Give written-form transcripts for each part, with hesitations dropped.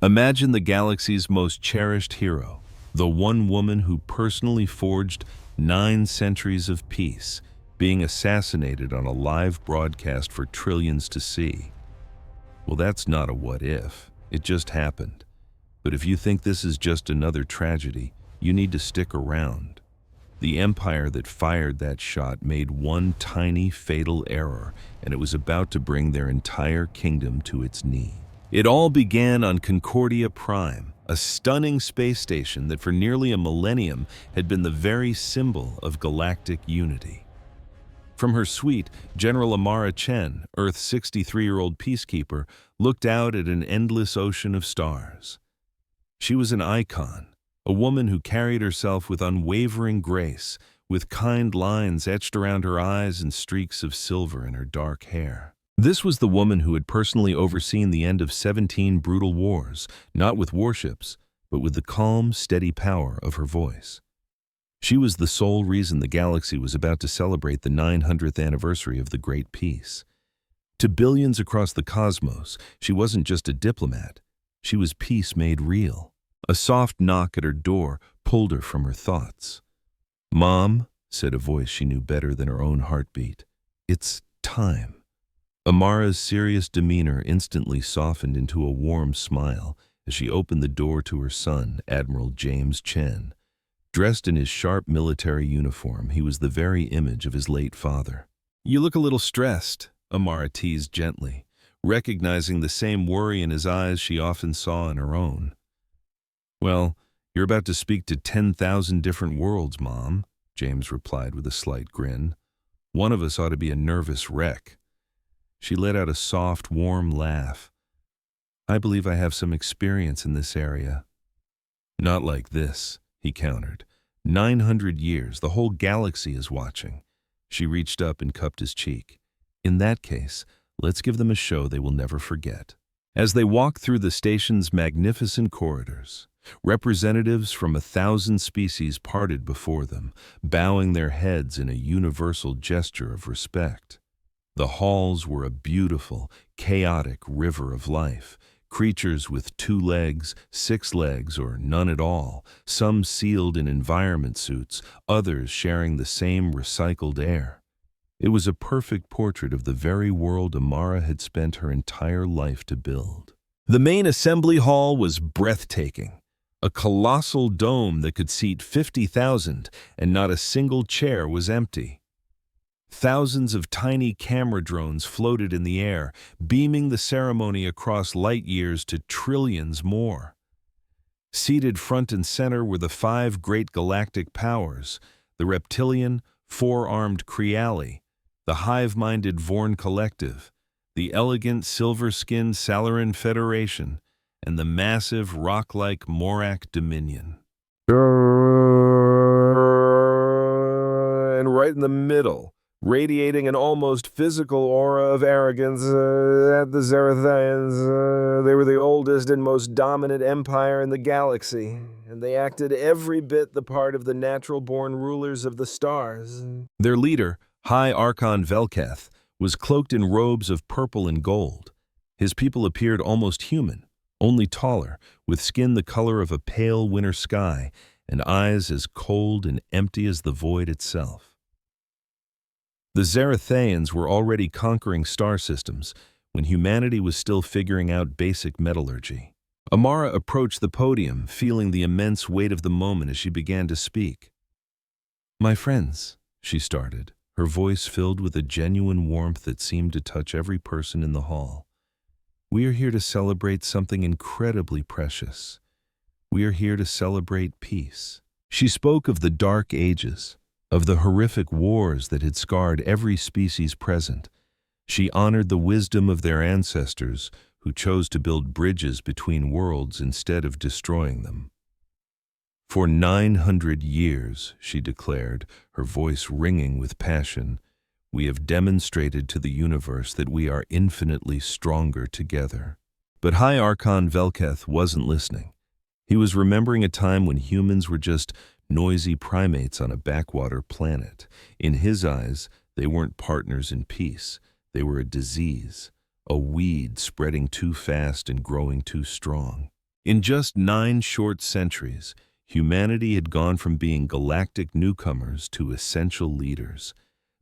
Imagine the galaxy's most cherished hero, the one woman who personally forged 9 centuries of peace, being assassinated on a live broadcast for trillions to see. Well, that's not a what if. It just happened. But if you think this is just another tragedy, you need to stick around. The empire that fired that shot made one tiny fatal error, and it was about to bring their entire kingdom to its knee. It all began on Concordia Prime, a stunning space station that for nearly a millennium had been the very symbol of galactic unity. From her suite, General Amara Chen, Earth's 63-year-old peacekeeper, looked out at an endless ocean of stars. She was an icon, a woman who carried herself with unwavering grace, with kind lines etched around her eyes and streaks of silver in her dark hair. This was the woman who had personally overseen the end of 17 brutal wars, not with warships, but with the calm, steady power of her voice. She was the sole reason the galaxy was about to celebrate the 900th anniversary of the Great Peace. To billions across the cosmos, she wasn't just a diplomat. She was peace made real. A soft knock at her door pulled her from her thoughts. "Mom," said a voice she knew better than her own heartbeat. "It's time." Amara's serious demeanor instantly softened into a warm smile as she opened the door to her son, Admiral James Chen. Dressed in his sharp military uniform, he was the very image of his late father. "You look a little stressed," Amara teased gently, recognizing the same worry in his eyes she often saw in her own. "Well, you're about to speak to 10,000 different worlds, Mom," James replied with a slight grin. "One of us ought to be a nervous wreck." She let out a soft, warm laugh. "I believe I have some experience in this area." "Not like this," he countered. 900 years, the whole galaxy is watching." She reached up and cupped his cheek. "In that case, let's give them a show they will never forget." As they walked through the station's magnificent corridors, representatives from 1,000 species parted before them, bowing their heads in a universal gesture of respect. The halls were a beautiful, chaotic river of life, creatures with 2 legs, 6 legs, or none at all, some sealed in environment suits, others sharing the same recycled air. It was a perfect portrait of the very world Amara had spent her entire life to build. The main assembly hall was breathtaking, a colossal dome that could seat 50,000, and not a single chair was empty. Thousands of tiny camera drones floated in the air, beaming the ceremony across light years to trillions more. Seated front and center were the 5 great galactic powers: the reptilian, 4-armed Creali, the hive-minded Vorn Collective, the elegant silver-skinned Salaran Federation, and the massive rock-like Morak Dominion. And right in the middle, radiating an almost physical aura of arrogance, at the Zarathaians. They were the oldest and most dominant empire in the galaxy, and they acted every bit the part of the natural-born rulers of the stars. Their leader, High Archon Velketh, was cloaked in robes of purple and gold. His people appeared almost human, only taller, with skin the color of a pale winter sky, and eyes as cold and empty as the void itself. The Zarathaians were already conquering star systems when humanity was still figuring out basic metallurgy. Amara approached the podium, feeling the immense weight of the moment as she began to speak. "My friends," she started, her voice filled with a genuine warmth that seemed to touch every person in the hall. "We are here to celebrate something incredibly precious. We are here to celebrate peace." She spoke of the Dark Ages, of the horrific wars that had scarred every species present. She honored the wisdom of their ancestors who chose to build bridges between worlds instead of destroying them. "For 900 years," she declared, her voice ringing with passion, "we have demonstrated to the universe that we are infinitely stronger together." But High Archon Velketh wasn't listening. He was remembering a time when humans were just noisy primates on a backwater planet. In his eyes, they weren't partners in peace. They were a disease, a weed spreading too fast and growing too strong. In just 9 short centuries, humanity had gone from being galactic newcomers to essential leaders.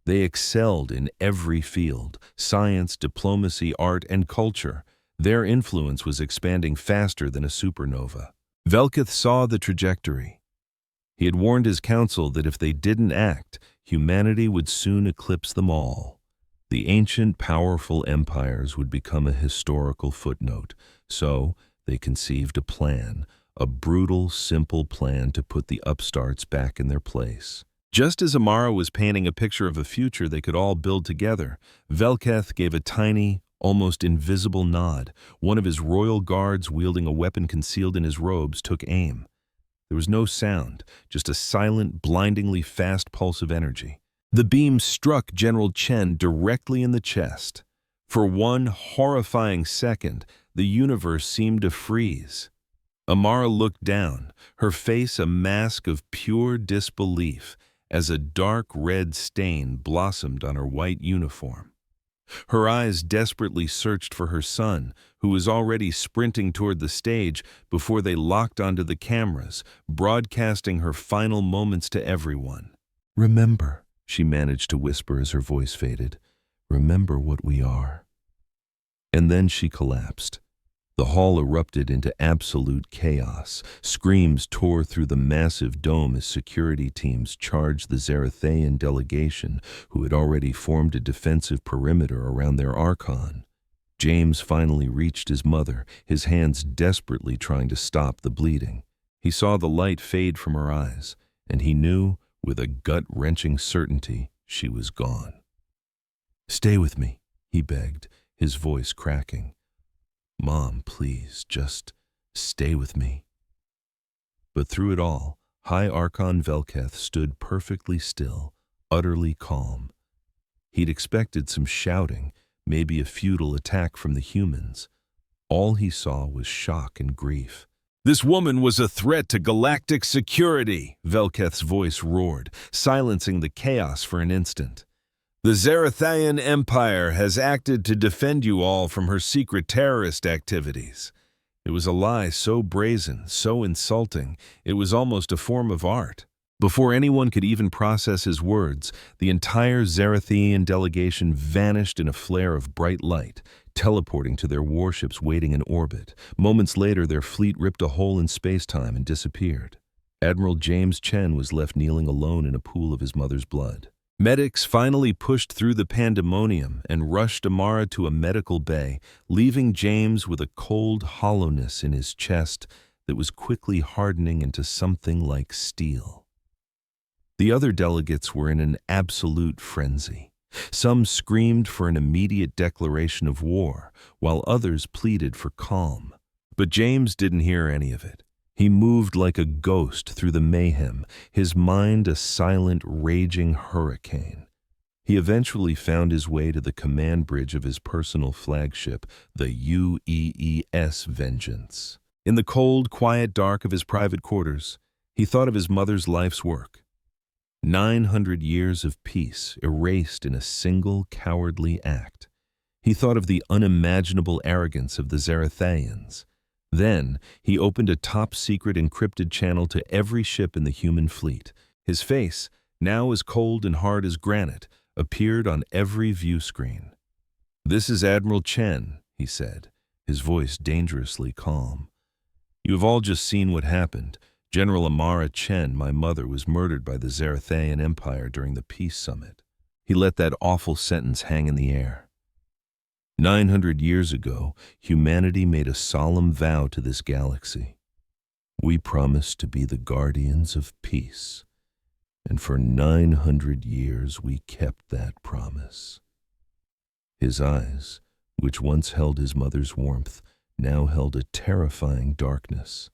They excelled in every field: science, diplomacy, art, and culture. Their influence was expanding faster than a supernova. Velketh saw the trajectory. He had warned his council that if they didn't act, humanity would soon eclipse them all. The ancient, powerful empires would become a historical footnote. So they conceived a plan, a brutal, simple plan to put the upstarts back in their place. Just as Amara was painting a picture of a future they could all build together, Velketh gave a tiny, almost invisible nod. One of his royal guards, wielding a weapon concealed in his robes, took aim. There was no sound, just a silent, blindingly fast pulse of energy. The beam struck General Chen directly in the chest. For one horrifying second, the universe seemed to freeze. Amara looked down, her face a mask of pure disbelief, as a dark red stain blossomed on her white uniform. Her eyes desperately searched for her son, who was already sprinting toward the stage before they locked onto the cameras, broadcasting her final moments to everyone. "Remember," she managed to whisper as her voice faded, "remember what we are." And then she collapsed. The hall erupted into absolute chaos. Screams tore through the massive dome as security teams charged the Zarathaean delegation, who had already formed a defensive perimeter around their Archon. James finally reached his mother, his hands desperately trying to stop the bleeding. He saw the light fade from her eyes, and he knew, with a gut-wrenching certainty, she was gone. "Stay with me," he begged, his voice cracking. "Mom, please, just stay with me." But through it all, High Archon Velketh stood perfectly still, utterly calm. He'd expected some shouting, maybe a futile attack from the humans. All he saw was shock and grief. "This woman was a threat to galactic security," Velketh's voice roared, silencing the chaos for an instant. "The Zarathaean Empire has acted to defend you all from her secret terrorist activities." It was a lie so brazen, so insulting, it was almost a form of art. Before anyone could even process his words, the entire Zarathaean delegation vanished in a flare of bright light, teleporting to their warships waiting in orbit. Moments later, their fleet ripped a hole in space-time and disappeared. Admiral James Chen was left kneeling alone in a pool of his mother's blood. Medics finally pushed through the pandemonium and rushed Amara to a medical bay, leaving James with a cold hollowness in his chest that was quickly hardening into something like steel. The other delegates were in an absolute frenzy. Some screamed for an immediate declaration of war, while others pleaded for calm. But James didn't hear any of it. He moved like a ghost through the mayhem, his mind a silent, raging hurricane. He eventually found his way to the command bridge of his personal flagship, the UEES Vengeance. In the cold, quiet dark of his private quarters, he thought of his mother's life's work. 900 years of peace erased in a single cowardly act. He thought of the unimaginable arrogance of the Zarathaeans. Then, he opened a top-secret encrypted channel to every ship in the human fleet. His face, now as cold and hard as granite, appeared on every view screen. "This is Admiral Chen," he said, his voice dangerously calm. "You have all just seen what happened. General Amara Chen, my mother, was murdered by the Zarathaean Empire during the peace summit." He let that awful sentence hang in the air. 900 years ago, humanity made a solemn vow to this galaxy. We promised to be the guardians of peace, and for 900 years we kept that promise. His eyes, which once held his mother's warmth, now held a terrifying darkness.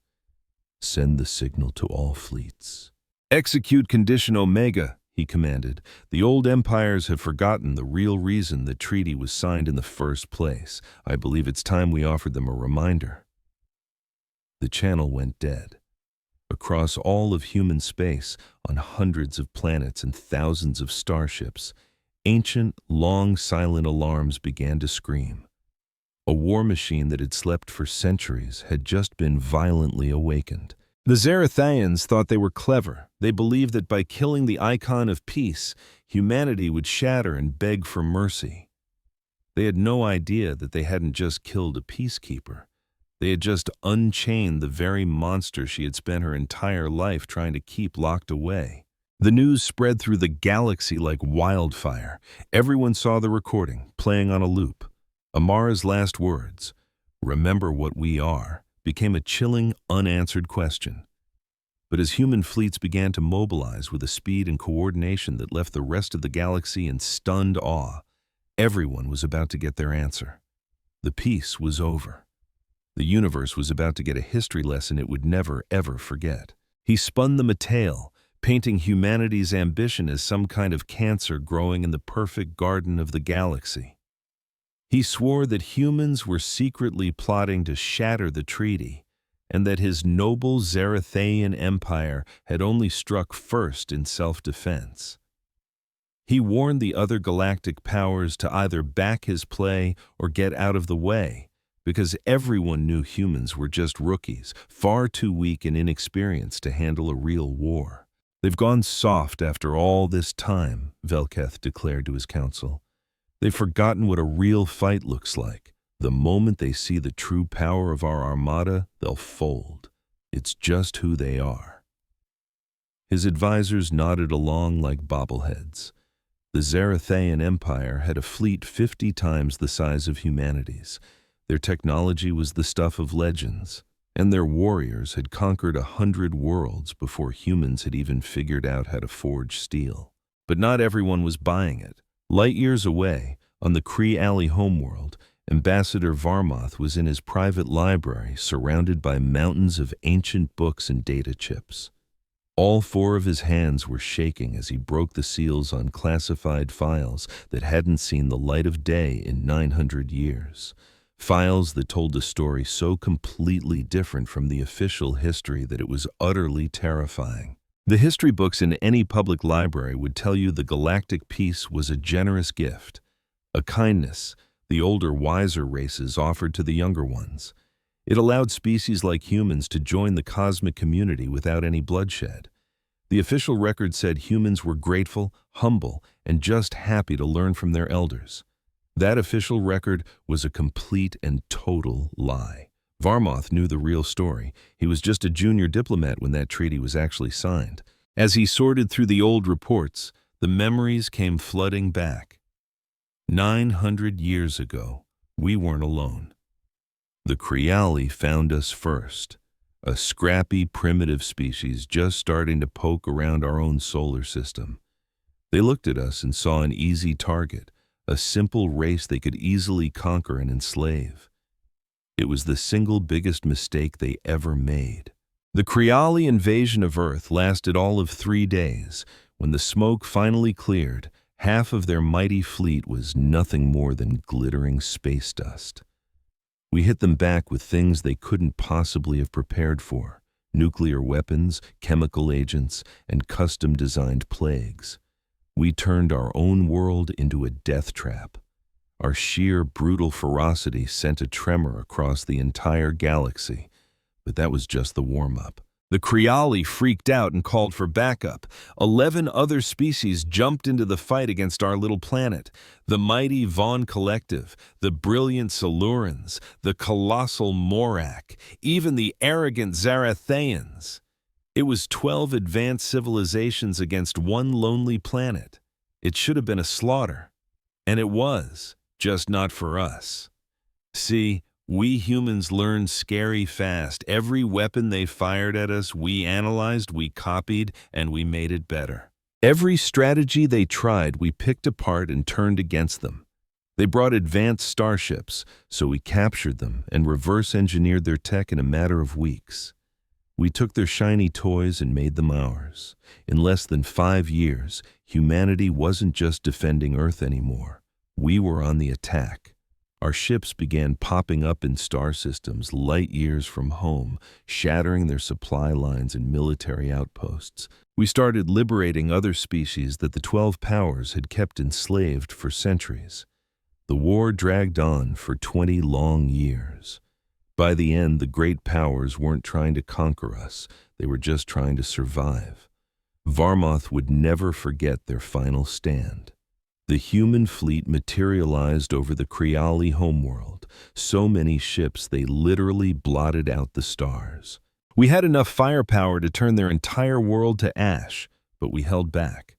"Send the signal to all fleets." "Execute Condition Omega," he commanded. "The old empires have forgotten the real reason the treaty was signed in the first place. I believe it's time we offered them a reminder." The channel went dead. Across all of human space, on hundreds of planets and thousands of starships, ancient, long silent alarms began to scream. A war machine that had slept for centuries had just been violently awakened. The Zarathaians thought they were clever. They believed that by killing the icon of peace, humanity would shatter and beg for mercy. They had no idea that they hadn't just killed a peacekeeper. They had just unchained the very monster she had spent her entire life trying to keep locked away. The news spread through the galaxy like wildfire. Everyone saw the recording, playing on a loop. Amara's last words, "Remember what we are," became a chilling, unanswered question. But as human fleets began to mobilize with a speed and coordination that left the rest of the galaxy in stunned awe, everyone was about to get their answer. The peace was over. The universe was about to get a history lesson it would never, ever forget. He spun them a tale, painting humanity's ambition as some kind of cancer growing in the perfect garden of the galaxy. He swore that humans were secretly plotting to shatter the treaty, and that his noble Zarathaian empire had only struck first in self-defense. He warned the other galactic powers to either back his play or get out of the way, because everyone knew humans were just rookies, far too weak and inexperienced to handle a real war. "They've gone soft after all this time," Velketh declared to his council. "They've forgotten what a real fight looks like. The moment they see the true power of our armada, they'll fold. It's just who they are." His advisors nodded along like bobbleheads. The Zarathaian Empire had a fleet 50 times the size of humanity's. Their technology was the stuff of legends, and their warriors had conquered 100 worlds before humans had even figured out how to forge steel. But not everyone was buying it. Light years away, on the Kree Alley homeworld, Ambassador Varmoth was in his private library surrounded by mountains of ancient books and data chips. All 4 of his hands were shaking as he broke the seals on classified files that hadn't seen the light of day in 900 years. Files that told a story so completely different from the official history that it was utterly terrifying. The history books in any public library would tell you the galactic peace was a generous gift, a kindness the older, wiser races offered to the younger ones. It allowed species like humans to join the cosmic community without any bloodshed. The official record said humans were grateful, humble, and just happy to learn from their elders. That official record was a complete and total lie. Varmoth knew the real story. He was just a junior diplomat when that treaty was actually signed. As he sorted through the old reports, the memories came flooding back. 900 years ago, we weren't alone. The Creali found us first, a scrappy, primitive species just starting to poke around our own solar system. They looked at us and saw an easy target, a simple race they could easily conquer and enslave. It was the single biggest mistake they ever made. The Creali invasion of Earth lasted all of 3 days. When the smoke finally cleared, half of their mighty fleet was nothing more than glittering space dust. We hit them back with things they couldn't possibly have prepared for: nuclear weapons, chemical agents, and custom-designed plagues. We turned our own world into a death trap. Our sheer, brutal ferocity sent a tremor across the entire galaxy, but that was just the warm-up. The Creali freaked out and called for backup. 11 other species jumped into the fight against our little planet. The mighty Vaughn Collective, the brilliant Silurans, the colossal Morak, even the arrogant Zarathaians. It was 12 advanced civilizations against one lonely planet. It should have been a slaughter. And it was, just not for us. See, we humans learned scary fast. Every weapon they fired at us, we analyzed, we copied, and we made it better. Every strategy they tried, we picked apart and turned against them. They brought advanced starships, so we captured them and reverse-engineered their tech in a matter of weeks. We took their shiny toys and made them ours. In less than 5 years, humanity wasn't just defending Earth anymore. We were on the attack. Our ships began popping up in star systems light years from home, shattering their supply lines and military outposts. We started liberating other species that the 12 powers had kept enslaved for centuries. The The war dragged on for 20 long years. By the end, the great powers weren't trying to conquer us, they were just trying to survive. Varmoth would never forget their final stand. The human fleet materialized over the Creali homeworld, so many ships they literally blotted out the stars. We had enough firepower to turn their entire world to ash, but we held back.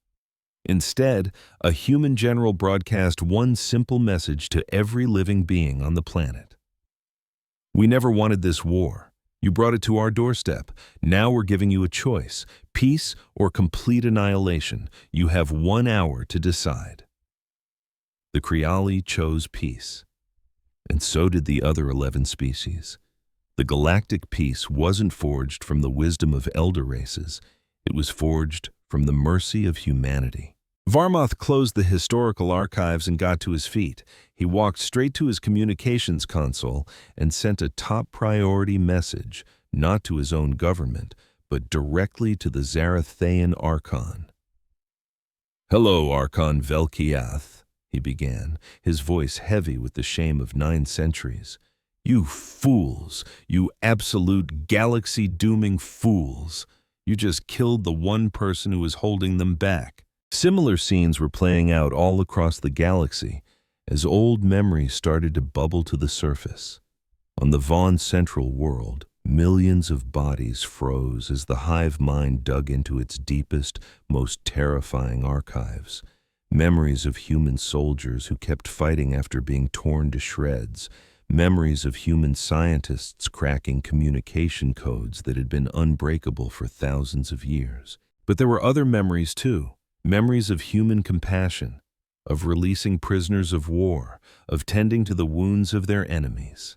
Instead, a human general broadcast one simple message to every living being on the planet. We never wanted this war. You brought it to our doorstep. Now we're giving you a choice, peace or complete annihilation. You have 1 hour to decide. The Creali chose peace, and so did the other 11 species. The galactic peace wasn't forged from the wisdom of elder races. It was forged from the mercy of humanity. Varmoth closed the historical archives and got to his feet. He walked straight to his communications console and sent a top priority message, not to his own government, but directly to the Zarathaean Archon. "Hello, Archon Velkiath," he began, his voice heavy with the shame of 9 centuries. "You fools, you absolute galaxy-dooming fools. You just killed the one person who was holding them back." Similar scenes were playing out all across the galaxy as old memories started to bubble to the surface. On the Vaughn Central world, millions of bodies froze as the hive mind dug into its deepest, most terrifying archives. Memories of human soldiers who kept fighting after being torn to shreds. Memories of human scientists cracking communication codes that had been unbreakable for thousands of years. But there were other memories too. Memories of human compassion, of releasing prisoners of war, of tending to the wounds of their enemies.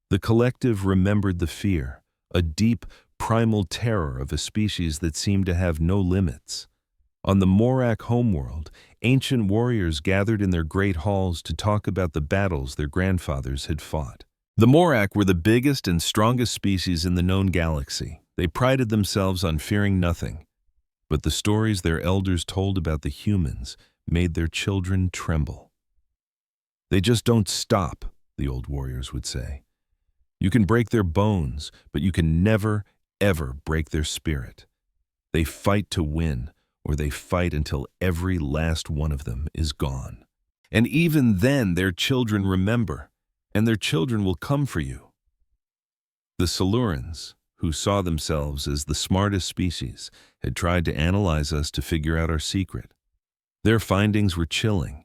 The collective remembered the fear, a deep, primal terror of a species that seemed to have no limits. On the Morak homeworld, ancient warriors gathered in their great halls to talk about the battles their grandfathers had fought. The Morak were the biggest and strongest species in the known galaxy. They prided themselves on fearing nothing. But the stories their elders told about the humans made their children tremble. "They just don't stop," the old warriors would say. "You can break their bones, but you can never, ever break their spirit. They fight to win, or they fight until every last one of them is gone. And even then their children remember, and their children will come for you." The Silurians, who saw themselves as the smartest species, had tried to analyze us to figure out our secret. Their findings were chilling.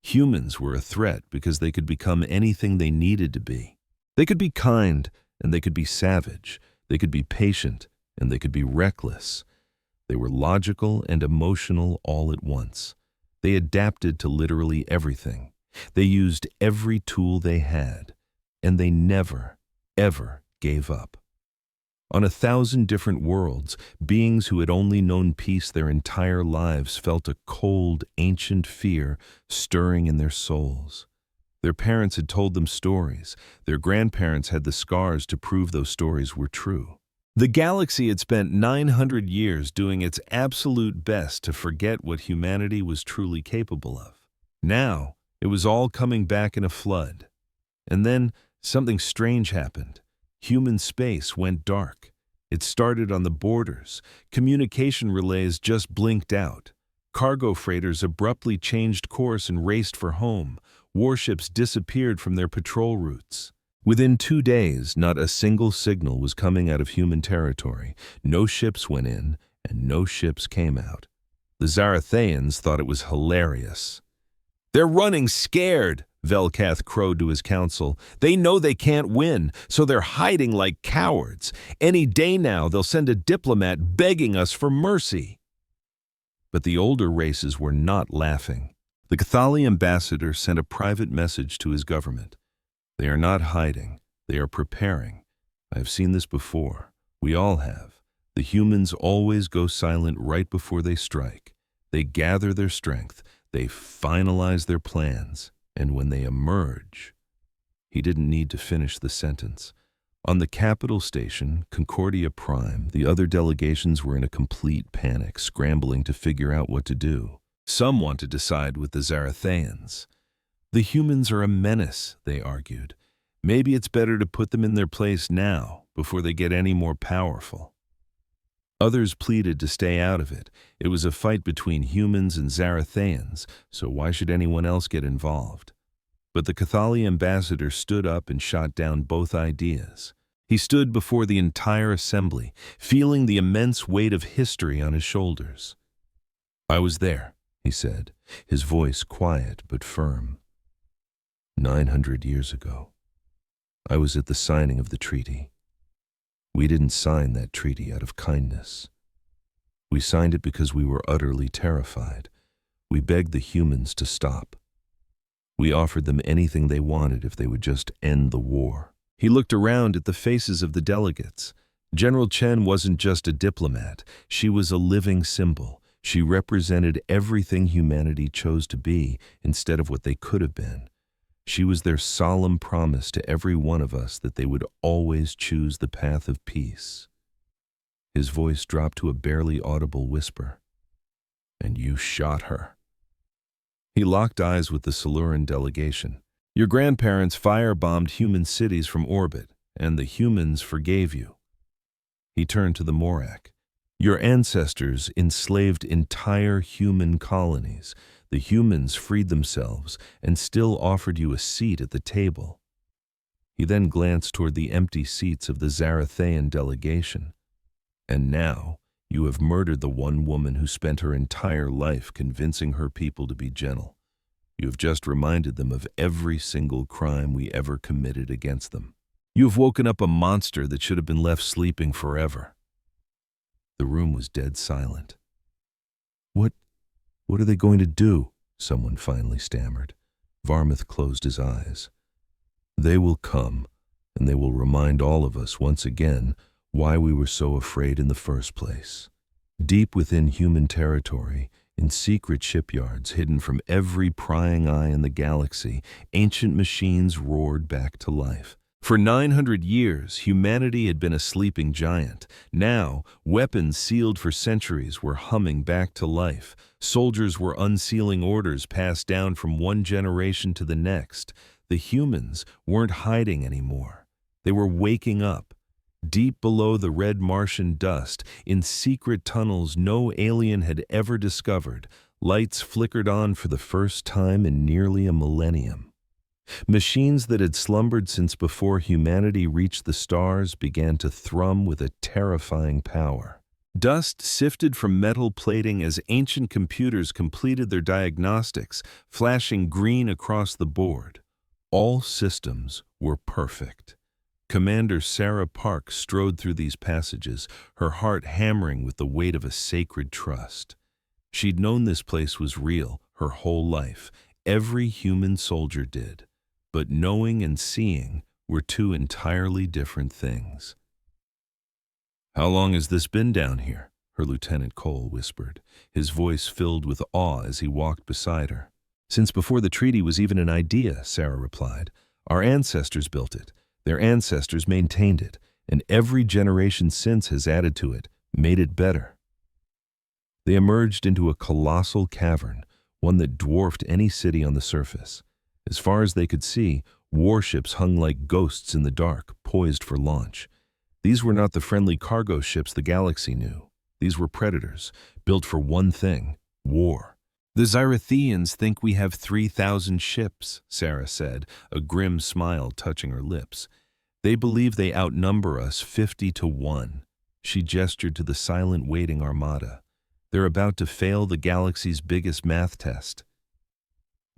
Humans were a threat because they could become anything they needed to be. They could be kind, and they could be savage. They could be patient, and they could be reckless. They were logical and emotional all at once. They adapted to literally everything. They used every tool they had, and they never, ever gave up. On 1,000 different worlds, beings who had only known peace their entire lives felt a cold, ancient fear stirring in their souls. Their parents had told them stories. Their grandparents had the scars to prove those stories were true. The galaxy had spent 900 years doing its absolute best to forget what humanity was truly capable of. Now, it was all coming back in a flood. And then something strange happened. Human space went dark. It started on the borders. Communication relays just blinked out. Cargo freighters abruptly changed course and raced for home. Warships disappeared from their patrol routes. Within 2 days, not a single signal was coming out of human territory. No ships went in, and no ships came out. The Zarathaeans thought it was hilarious. "They're running scared," Velkath crowed to his council. "They know they can't win, so they're hiding like cowards. Any day now they'll send a diplomat begging us for mercy." But the older races were not laughing. The Cathali ambassador sent a private message to his government. "They are not hiding. They are preparing. I have seen this before. We all have. The humans always go silent right before they strike. They gather their strength. They finalize their plans. And when they emerge..." He didn't need to finish the sentence. On the capital station, Concordia Prime, the other delegations were in a complete panic, scrambling to figure out what to do. Some wanted to side with the Zarathaeans. The humans are a menace, they argued. Maybe it's better to put them in their place now, before they get any more powerful. Others pleaded to stay out of it. It was a fight between humans and Zarathayans, so why should anyone else get involved? But the Cathali ambassador stood up and shot down both ideas. He stood before the entire assembly, feeling the immense weight of history on his shoulders. "I was there," he said, his voice quiet but firm. 900 years ago. I was at the signing of the treaty. We didn't sign that treaty out of kindness. We signed it because we were utterly terrified. We begged the humans to stop. We offered them anything they wanted if they would just end the war. He looked around at the faces of the delegates. General Chen wasn't just a diplomat. She was a living symbol. She represented everything humanity chose to be instead of what they could have been. She was their solemn promise to every one of us that they would always choose the path of peace. His voice dropped to a barely audible whisper. "And you shot her." He locked eyes with the Siluran delegation. "Your grandparents firebombed human cities from orbit, and the humans forgave you." He turned to the Morak. "Your ancestors enslaved entire human colonies. The humans freed themselves and still offered you a seat at the table." He then glanced toward the empty seats of the Zarathayan delegation. "And now you have murdered the one woman who spent her entire life convincing her people to be gentle. You have just reminded them of every single crime we ever committed against them. You have woken up a monster that should have been left sleeping forever." The room was dead silent. What are they going to do?" someone finally stammered. Varmuth closed his eyes. "They will come, and they will remind all of us once again why we were so afraid in the first place. Deep within human territory, in secret shipyards hidden from every prying eye in the galaxy, ancient machines roared back to life. For 900 years, humanity had been a sleeping giant. Now, weapons sealed for centuries were humming back to life. Soldiers were unsealing orders passed down from one generation to the next. The humans weren't hiding anymore. They were waking up. Deep below the red Martian dust, in secret tunnels no alien had ever discovered, lights flickered on for the first time in nearly a millennium. Machines that had slumbered since before humanity reached the stars began to thrum with a terrifying power. Dust sifted from metal plating as ancient computers completed their diagnostics, flashing green across the board. All systems were perfect. Commander Sarah Park strode through these passages, her heart hammering with the weight of a sacred trust. She'd known this place was real her whole life. Every human soldier did. But knowing and seeing were two entirely different things. "How long has this been down here?" her Lieutenant Cole whispered, his voice filled with awe as he walked beside her. "Since before the treaty was even an idea," Sarah replied. "Our ancestors built it, their ancestors maintained it, and every generation since has added to it, made it better." They emerged into a colossal cavern, one that dwarfed any city on the surface. As far as they could see, warships hung like ghosts in the dark, poised for launch. These were not the friendly cargo ships the galaxy knew. These were predators, built for one thing: war. "The Zarathayans think we have 3,000 ships," Sarah said, a grim smile touching her lips. "They believe they outnumber us 50 to 1. She gestured to the silent waiting armada. "They're about to fail the galaxy's biggest math test."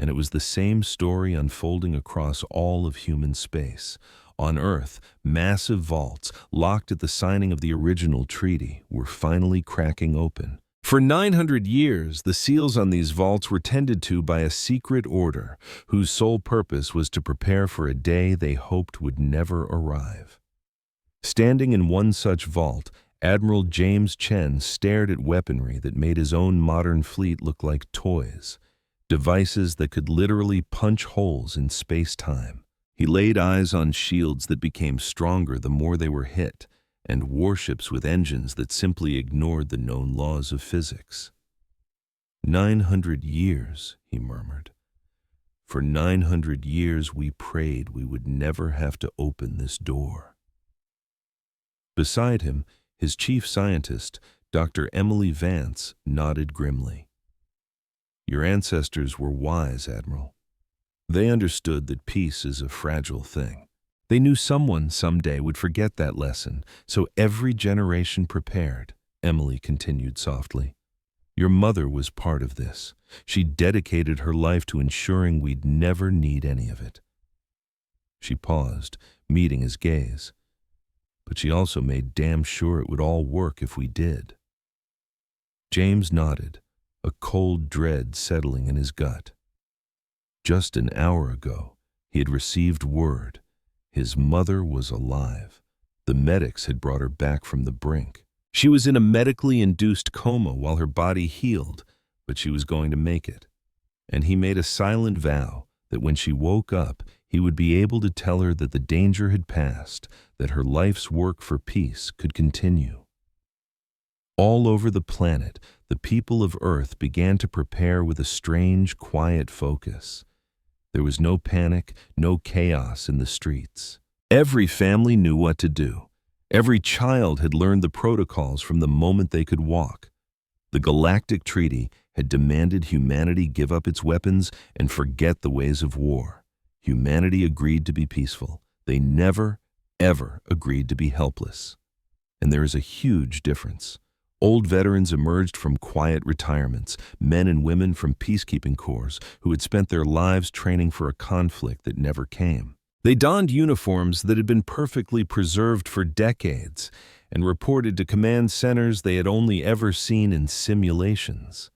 And it was the same story unfolding across all of human space. On Earth, massive vaults, locked at the signing of the original treaty, were finally cracking open. For 900 years, the seals on these vaults were tended to by a secret order, whose sole purpose was to prepare for a day they hoped would never arrive. Standing in one such vault, Admiral James Chen stared at weaponry that made his own modern fleet look like toys. Devices that could literally punch holes in space-time. He laid eyes on shields that became stronger the more they were hit, and warships with engines that simply ignored the known laws of physics. 900 years, he murmured. For 900 years we prayed we would never have to open this door." Beside him, his chief scientist, Dr. Emily Vance, nodded grimly. "Your ancestors were wise, Admiral. They understood that peace is a fragile thing. They knew someone someday would forget that lesson, so every generation prepared," Emily continued softly. "Your mother was part of this. She dedicated her life to ensuring we'd never need any of it." She paused, meeting his gaze. "But she also made damn sure it would all work if we did." James nodded, a cold dread settling in his gut. Just an hour ago, he had received word. His mother was alive. The medics had brought her back from the brink. She was in a medically induced coma while her body healed, but she was going to make it. And he made a silent vow that when she woke up, he would be able to tell her that the danger had passed, that her life's work for peace could continue. All over the planet, the people of Earth began to prepare with a strange, quiet focus. There was no panic, no chaos in the streets. Every family knew what to do. Every child had learned the protocols from the moment they could walk. The Galactic Treaty had demanded humanity give up its weapons and forget the ways of war. Humanity agreed to be peaceful. They never, ever agreed to be helpless. And there is a huge difference. Old veterans emerged from quiet retirements, men and women from peacekeeping corps who had spent their lives training for a conflict that never came. They donned uniforms that had been perfectly preserved for decades and reported to command centers they had only ever seen in simulations.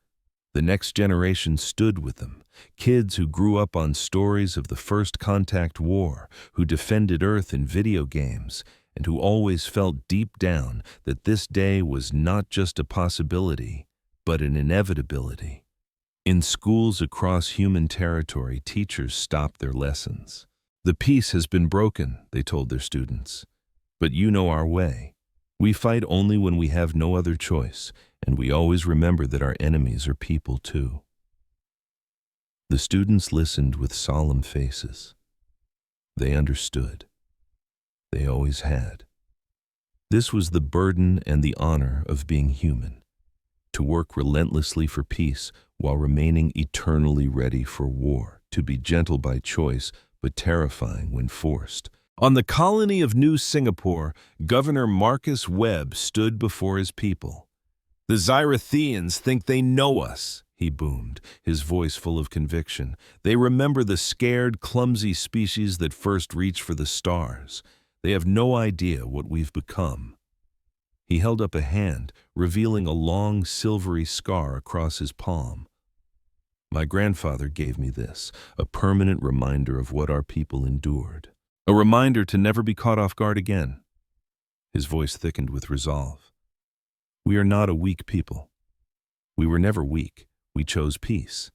The next generation stood with them, kids who grew up on stories of the First Contact War, who defended Earth in video games, and who always felt deep down that this day was not just a possibility, but an inevitability. In schools across human territory, teachers stopped their lessons. "The peace has been broken," they told their students. "But you know our way. We fight only when we have no other choice, and we always remember that our enemies are people too." The students listened with solemn faces. They understood. They always had. This was the burden and the honor of being human, to work relentlessly for peace while remaining eternally ready for war, to be gentle by choice but terrifying when forced. On the colony of New Singapore, Governor Marcus Webb stood before his people. "The Xyrathians think they know us," he boomed, his voice full of conviction. "They remember the scared, clumsy species that first reached for the stars. They have no idea what we've become." He held up a hand, revealing a long, silvery scar across his palm. "My grandfather gave me this, a permanent reminder of what our people endured. A reminder to never be caught off guard again." His voice thickened with resolve. "We are not a weak people. We were never weak. We chose peace.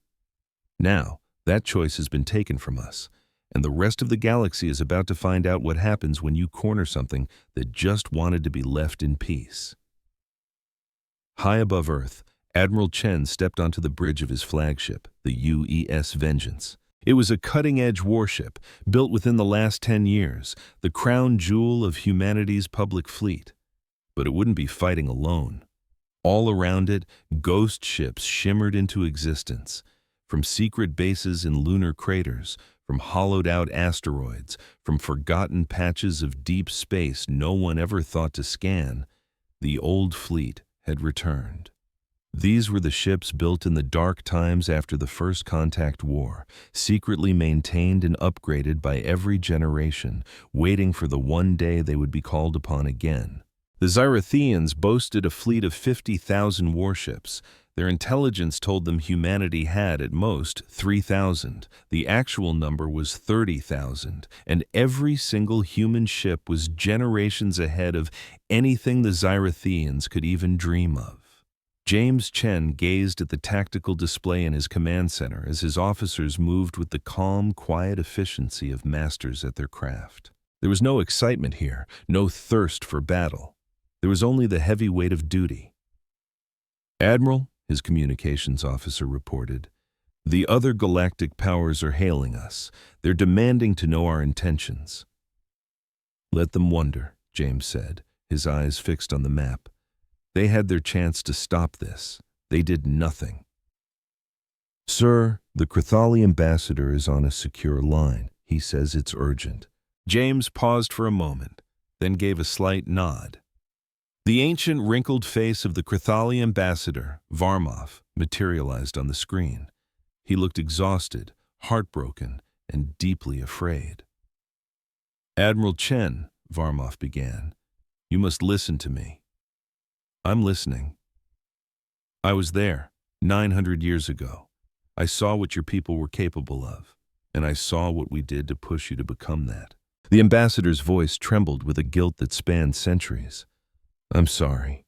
Now, that choice has been taken from us, and the rest of the galaxy is about to find out what happens when you corner something that just wanted to be left in peace." High above Earth, Admiral Chen stepped onto the bridge of his flagship, the UES Vengeance. It was a cutting-edge warship, built within the last 10 years, the crown jewel of humanity's public fleet. But it wouldn't be fighting alone. All around it, ghost ships shimmered into existence. From secret bases in lunar craters, from hollowed-out asteroids, from forgotten patches of deep space no one ever thought to scan, the old fleet had returned. These were the ships built in the dark times after the First Contact War, secretly maintained and upgraded by every generation, waiting for the one day they would be called upon again. The Xyrathians boasted a fleet of 50,000 warships. Their intelligence told them humanity had, at most, 3,000. The actual number was 30,000, and every single human ship was generations ahead of anything the Xyrathians could even dream of. James Chen gazed at the tactical display in his command center as his officers moved with the calm, quiet efficiency of masters at their craft. There was no excitement here, no thirst for battle. There was only the heavy weight of duty. "Admiral," his communications officer reported, The other galactic powers are hailing us. They're demanding to know our intentions. Let them wonder, James said, his eyes fixed on the map. They had their chance to stop this. They did nothing. Sir, the Crithali ambassador is on a secure line. He says it's urgent. James paused for a moment, then gave a slight nod. The ancient wrinkled face of the Crithali ambassador, Varmov, materialized on the screen. He looked exhausted, heartbroken, and deeply afraid. Admiral Chen, Varmov began, you must listen to me. I'm listening. I was there, 900 years ago. I saw what your people were capable of, and I saw what we did to push you to become that. The ambassador's voice trembled with a guilt that spanned centuries. I'm sorry.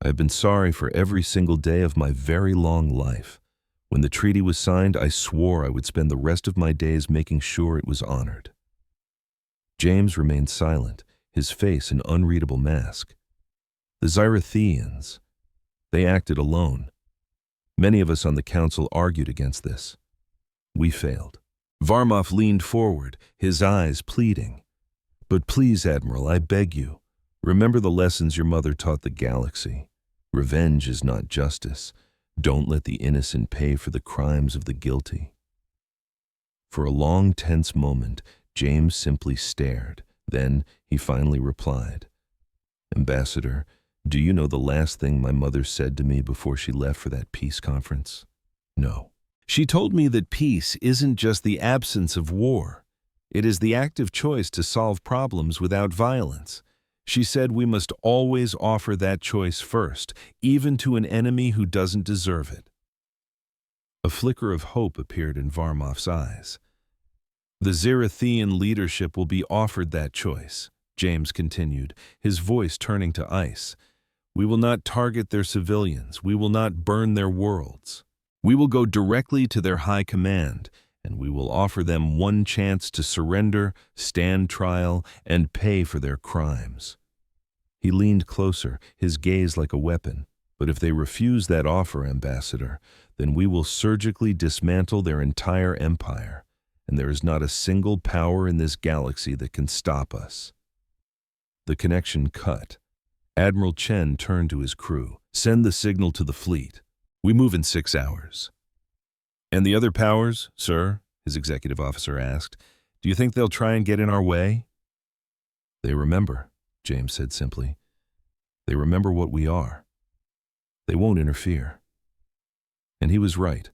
I have been sorry for every single day of my very long life. When the treaty was signed, I swore I would spend the rest of my days making sure it was honored. James remained silent, his face an unreadable mask. The Xyrithians, they acted alone. Many of us on the council argued against this. We failed. Varmov leaned forward, his eyes pleading. But please, Admiral, I beg you, remember the lessons your mother taught the galaxy. Revenge is not justice. Don't let the innocent pay for the crimes of the guilty. For a long, tense moment, James simply stared. Then he finally replied, Ambassador, do you know the last thing my mother said to me before she left for that peace conference? No. She told me that peace isn't just the absence of war. It is the active choice to solve problems without violence. She said we must always offer that choice first, even to an enemy who doesn't deserve it. A flicker of hope appeared in Varmov's eyes. The Xyrithian leadership will be offered that choice, James continued, his voice turning to ice. We will not target their civilians. We will not burn their worlds. We will go directly to their high command, and we will offer them one chance to surrender, stand trial, and pay for their crimes. He leaned closer, his gaze like a weapon. But if they refuse that offer, Ambassador, then we will surgically dismantle their entire empire, and there is not a single power in this galaxy that can stop us. The connection cut. Admiral Chen turned to his crew. Send the signal to the fleet. We move in 6 hours. And the other powers, sir? His executive officer asked. Do you think they'll try and get in our way? They remember, James said simply. They remember what we are. They won't interfere. And he was right.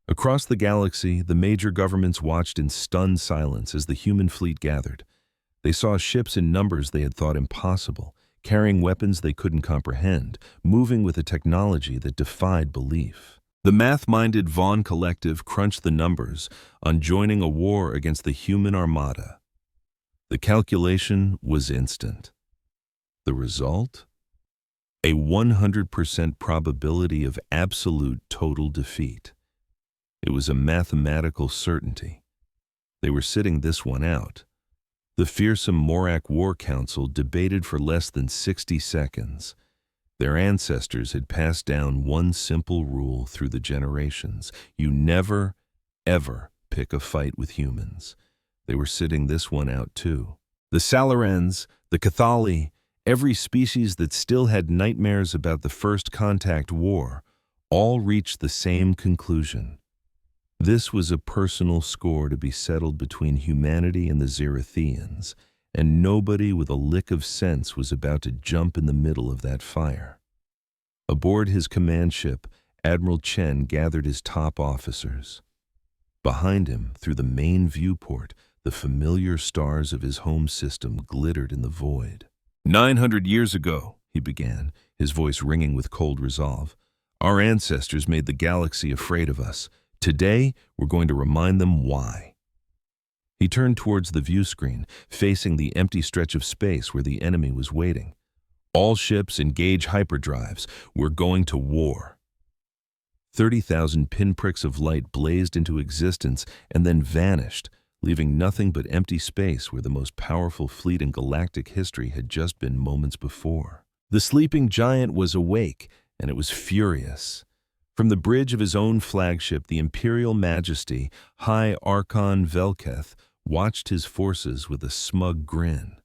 Across the galaxy, the major governments watched in stunned silence as the human fleet gathered. They saw ships in numbers they had thought impossible, carrying weapons they couldn't comprehend, moving with a technology that defied belief. The math-minded Vaughn Collective crunched the numbers on joining a war against the human armada. The calculation was instant. The result? A 100% probability of absolute total defeat. It was a mathematical certainty. They were sitting this one out. The fearsome Morak War Council debated for less than 60 seconds. Their ancestors had passed down one simple rule through the generations. You never, ever pick a fight with humans. They were sitting this one out too. The Salarans, the Cathali, every species that still had nightmares about the First Contact War, all reached the same conclusion. This was a personal score to be settled between humanity and the Xyrithians, and nobody with a lick of sense was about to jump in the middle of that fire. Aboard his command ship, Admiral Chen gathered his top officers. Behind him, through the main viewport, the familiar stars of his home system glittered in the void. 900 years ago, he began, his voice ringing with cold resolve, our ancestors made the galaxy afraid of us. Today, we're going to remind them why. He turned towards the view screen, facing the empty stretch of space where the enemy was waiting. All ships engage hyperdrives. We're going to war. 30,000 pinpricks of light blazed into existence and then vanished, leaving nothing but empty space where the most powerful fleet in galactic history had just been moments before. The sleeping giant was awake, and it was furious. From the bridge of his own flagship, the Imperial Majesty, High Archon Velketh, watched his forces with a smug grin.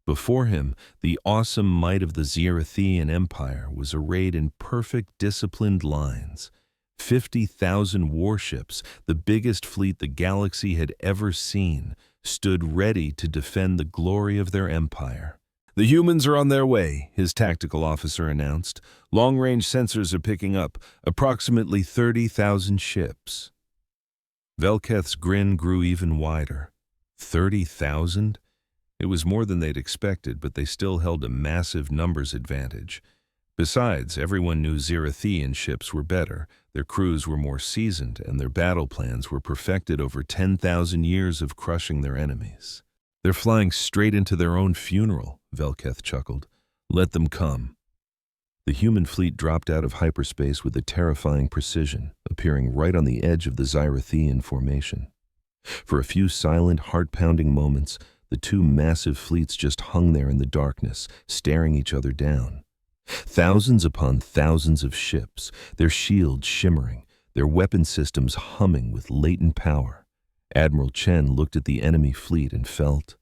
Before him, the awesome might of the Zerathean Empire was arrayed in perfect disciplined lines. 50,000 warships, the biggest fleet the galaxy had ever seen, stood ready to defend the glory of their empire. "The humans are on their way," his tactical officer announced. "Long-range sensors are picking up approximately 30,000 ships." Velketh's grin grew even wider. 30,000? It was more than they'd expected, but they still held a massive numbers advantage. Besides, everyone knew Zerathean ships were better, their crews were more seasoned, and their battle plans were perfected over 10,000 years of crushing their enemies. "They're flying straight into their own funeral," Velketh chuckled. "Let them come." The human fleet dropped out of hyperspace with a terrifying precision, appearing right on the edge of the Zerathean formation. For a few silent, heart-pounding moments, the two massive fleets just hung there in the darkness, staring each other down. Thousands upon thousands of ships, their shields shimmering, their weapon systems humming with latent power. Admiral Chen looked at the enemy fleet and felt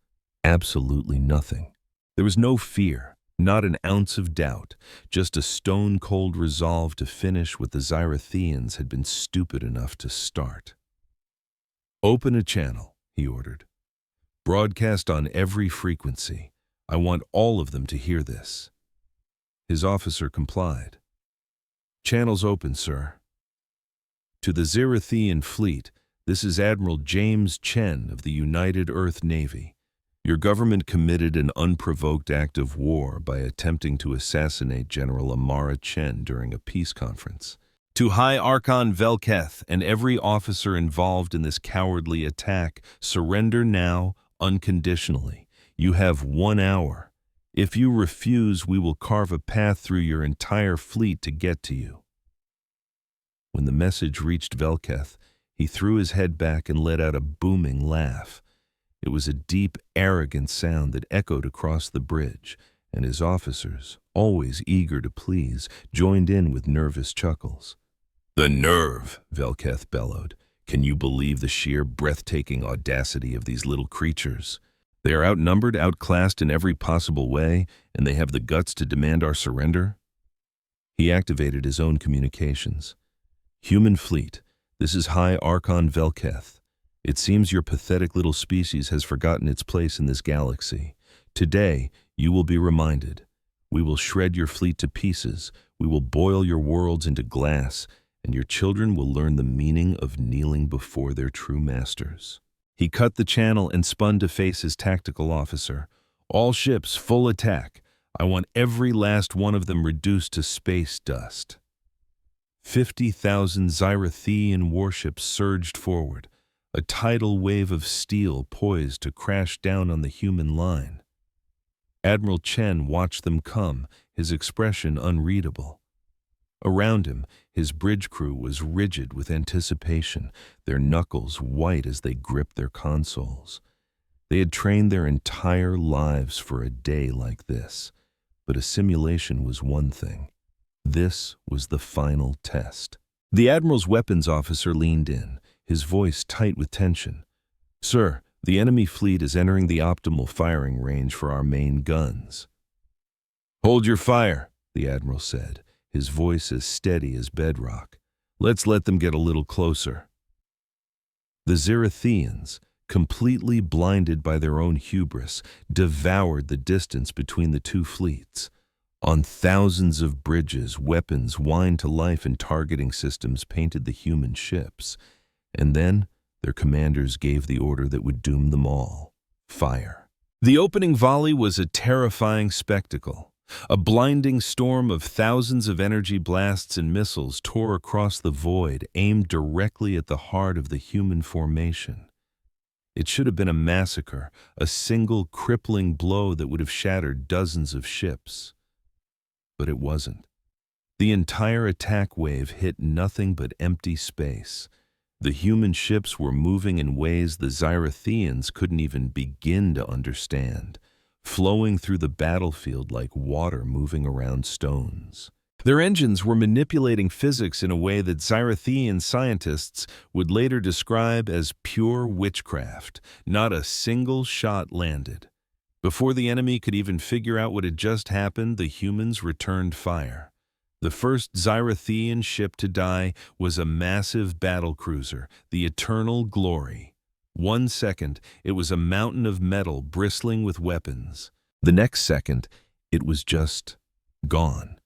absolutely nothing. There was no fear, not an ounce of doubt, just a stone-cold resolve to finish what the Zeratheans had been stupid enough to start. "Open a channel," he ordered. "Broadcast on every frequency. I want all of them to hear this." His officer complied. "Channels open, sir." "To the Zerathean fleet, this is Admiral James Chen of the United Earth Navy. Your government committed an unprovoked act of war by attempting to assassinate General Amara Chen during a peace conference. To High Archon Velketh and every officer involved in this cowardly attack, surrender now, unconditionally. You have 1 hour. If you refuse, we will carve a path through your entire fleet to get to you." When the message reached Velketh, he threw his head back and let out a booming laugh. It was a deep, arrogant sound that echoed across the bridge, and his officers, always eager to please, joined in with nervous chuckles. "The nerve!" Velketh bellowed. "Can you believe the sheer, breathtaking audacity of these little creatures? They are outnumbered, outclassed in every possible way, and they have the guts to demand our surrender?" He activated his own communications. "Human fleet, this is High Archon Velketh. It seems your pathetic little species has forgotten its place in this galaxy. Today, you will be reminded. We will shred your fleet to pieces, we will boil your worlds into glass, and your children will learn the meaning of kneeling before their true masters." He cut the channel and spun to face his tactical officer. "All ships, full attack. I want every last one of them reduced to space dust." 50,000 Zerathean warships surged forward, a tidal wave of steel poised to crash down on the human line. Admiral Chen watched them come, his expression unreadable. Around him, his bridge crew was rigid with anticipation, their knuckles white as they gripped their consoles. They had trained their entire lives for a day like this, but a simulation was one thing. This was the final test. The Admiral's weapons officer leaned in, his voice tight with tension. "Sir, the enemy fleet is entering the optimal firing range for our main guns." "Hold your fire," the Admiral said, his voice as steady as bedrock. "Let's let them get a little closer." The Zeratheans, completely blinded by their own hubris, devoured the distance between the two fleets. On thousands of bridges, weapons whined to life and targeting systems painted the human ships. And then, their commanders gave the order that would doom them all: fire. The opening volley was a terrifying spectacle. A blinding storm of thousands of energy blasts and missiles tore across the void, aimed directly at the heart of the human formation. It should have been a massacre, a single crippling blow that would have shattered dozens of ships. But it wasn't. The entire attack wave hit nothing but empty space. The human ships were moving in ways the Zeratheans couldn't even begin to understand, flowing through the battlefield like water moving around stones. Their engines were manipulating physics in a way that Xyrathian scientists would later describe as pure witchcraft. Not a single shot landed. Before the enemy could even figure out what had just happened, the humans returned fire. The first Xyrathian ship to die was a massive battlecruiser, the Eternal Glory. 1 second, it was a mountain of metal bristling with weapons. The next second, it was just gone.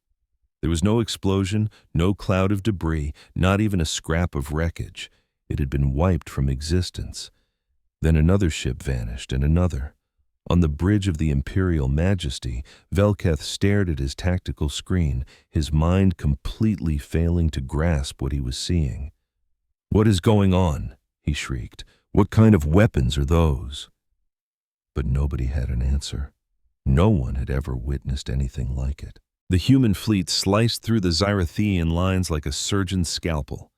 There was no explosion, no cloud of debris, not even a scrap of wreckage. It had been wiped from existence. Then another ship vanished, and another. On the bridge of the Imperial Majesty, Velketh stared at his tactical screen, his mind completely failing to grasp what he was seeing. "What is going on?" he shrieked. "What kind of weapons are those?" But nobody had an answer. No one had ever witnessed anything like it. The human fleet sliced through the Xyrathian lines like a surgeon's scalpel.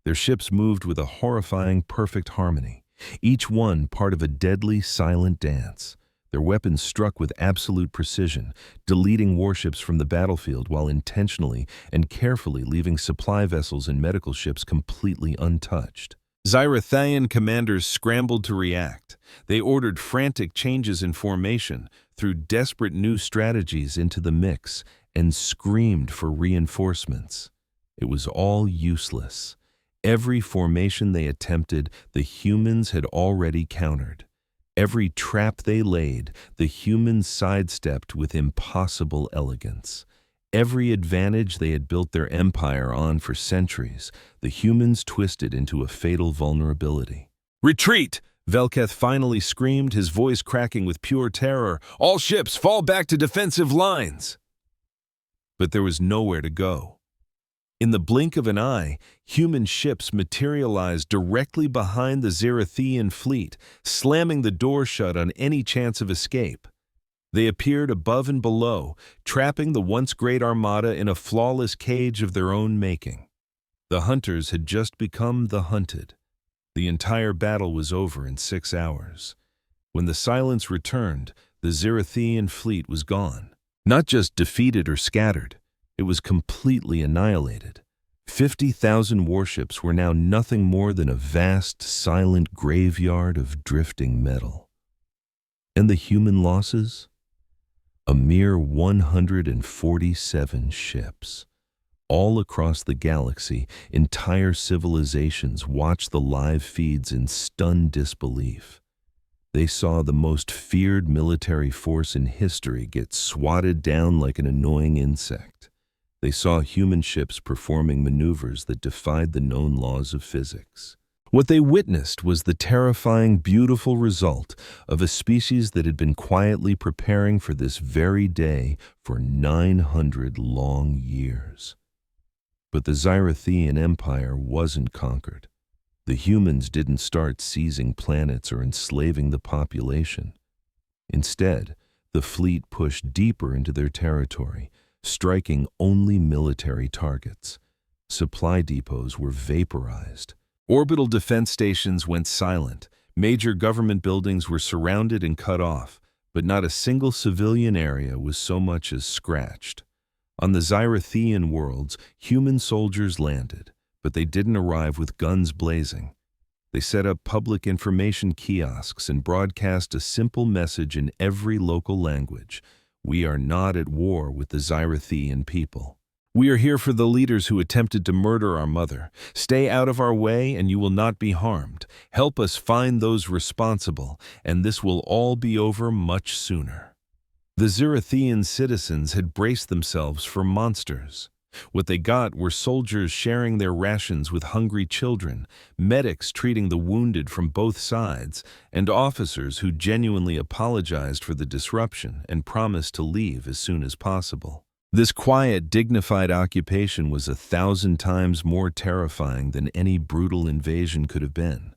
Their ships moved with a horrifying, perfect harmony, each one part of a deadly, silent dance. Their weapons struck with absolute precision, deleting warships from the battlefield while intentionally and carefully leaving supply vessels and medical ships completely untouched. Xyrathian commanders scrambled to react. They ordered frantic changes in formation, threw desperate new strategies into the mix, and screamed for reinforcements. It was all useless. Every formation they attempted, the humans had already countered. Every trap they laid, the humans sidestepped with impossible elegance. Every advantage they had built their empire on for centuries, the humans twisted into a fatal vulnerability. "Retreat!" Velketh finally screamed, his voice cracking with pure terror. "All ships, fall back to defensive lines!" But there was nowhere to go. In the blink of an eye, human ships materialized directly behind the Xyrathian fleet, slamming the door shut on any chance of escape. They appeared above and below, trapping the once great armada in a flawless cage of their own making. The hunters had just become the hunted. The entire battle was over in 6 hours. When the silence returned, the Xyrathian fleet was gone. Not just defeated or scattered, it was completely annihilated. 50,000 warships were now nothing more than a vast, silent graveyard of drifting metal. And the human losses? A mere 147 ships. All across the galaxy, entire civilizations watched the live feeds in stunned disbelief. They saw the most feared military force in history get swatted down like an annoying insect. They saw human ships performing maneuvers that defied the known laws of physics. What they witnessed was the terrifying, beautiful result of a species that had been quietly preparing for this very day for 900 long years. But the Xyrathian Empire wasn't conquered. The humans didn't start seizing planets or enslaving the population. Instead, the fleet pushed deeper into their territory, striking only military targets. Supply depots were vaporized. Orbital defense stations went silent. Major government buildings were surrounded and cut off, but not a single civilian area was so much as scratched. On the Xyrathian worlds, human soldiers landed, but they didn't arrive with guns blazing. They set up public information kiosks and broadcast a simple message in every local language. We are not at war with the Xyrathian people. We are here for the leaders who attempted to murder our mother. Stay out of our way and you will not be harmed. Help us find those responsible, and this will all be over much sooner. The Xyrathian citizens had braced themselves for monsters. What they got were soldiers sharing their rations with hungry children, medics treating the wounded from both sides, and officers who genuinely apologized for the disruption and promised to leave as soon as possible. This quiet, dignified occupation was 1,000 times more terrifying than any brutal invasion could have been.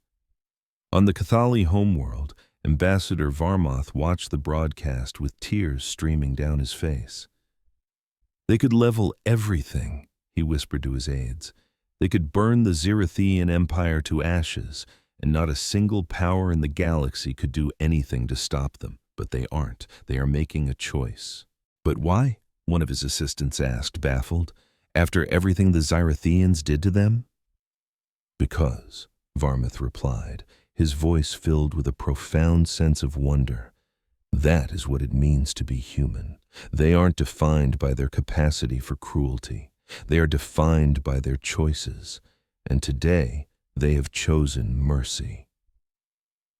On the Cathali homeworld, Ambassador Varmoth watched the broadcast with tears streaming down his face. They could level everything, he whispered to his aides. They could burn the Xyrathian Empire to ashes, and not a single power in the galaxy could do anything to stop them. But they aren't. They are making a choice. But why? One of his assistants asked, baffled. after everything the Xyrathians did to them? Because, Varmuth replied, his voice filled with a profound sense of wonder. That is what it means to be human. They aren't defined by their capacity for cruelty. They are defined by their choices. And today, they have chosen mercy.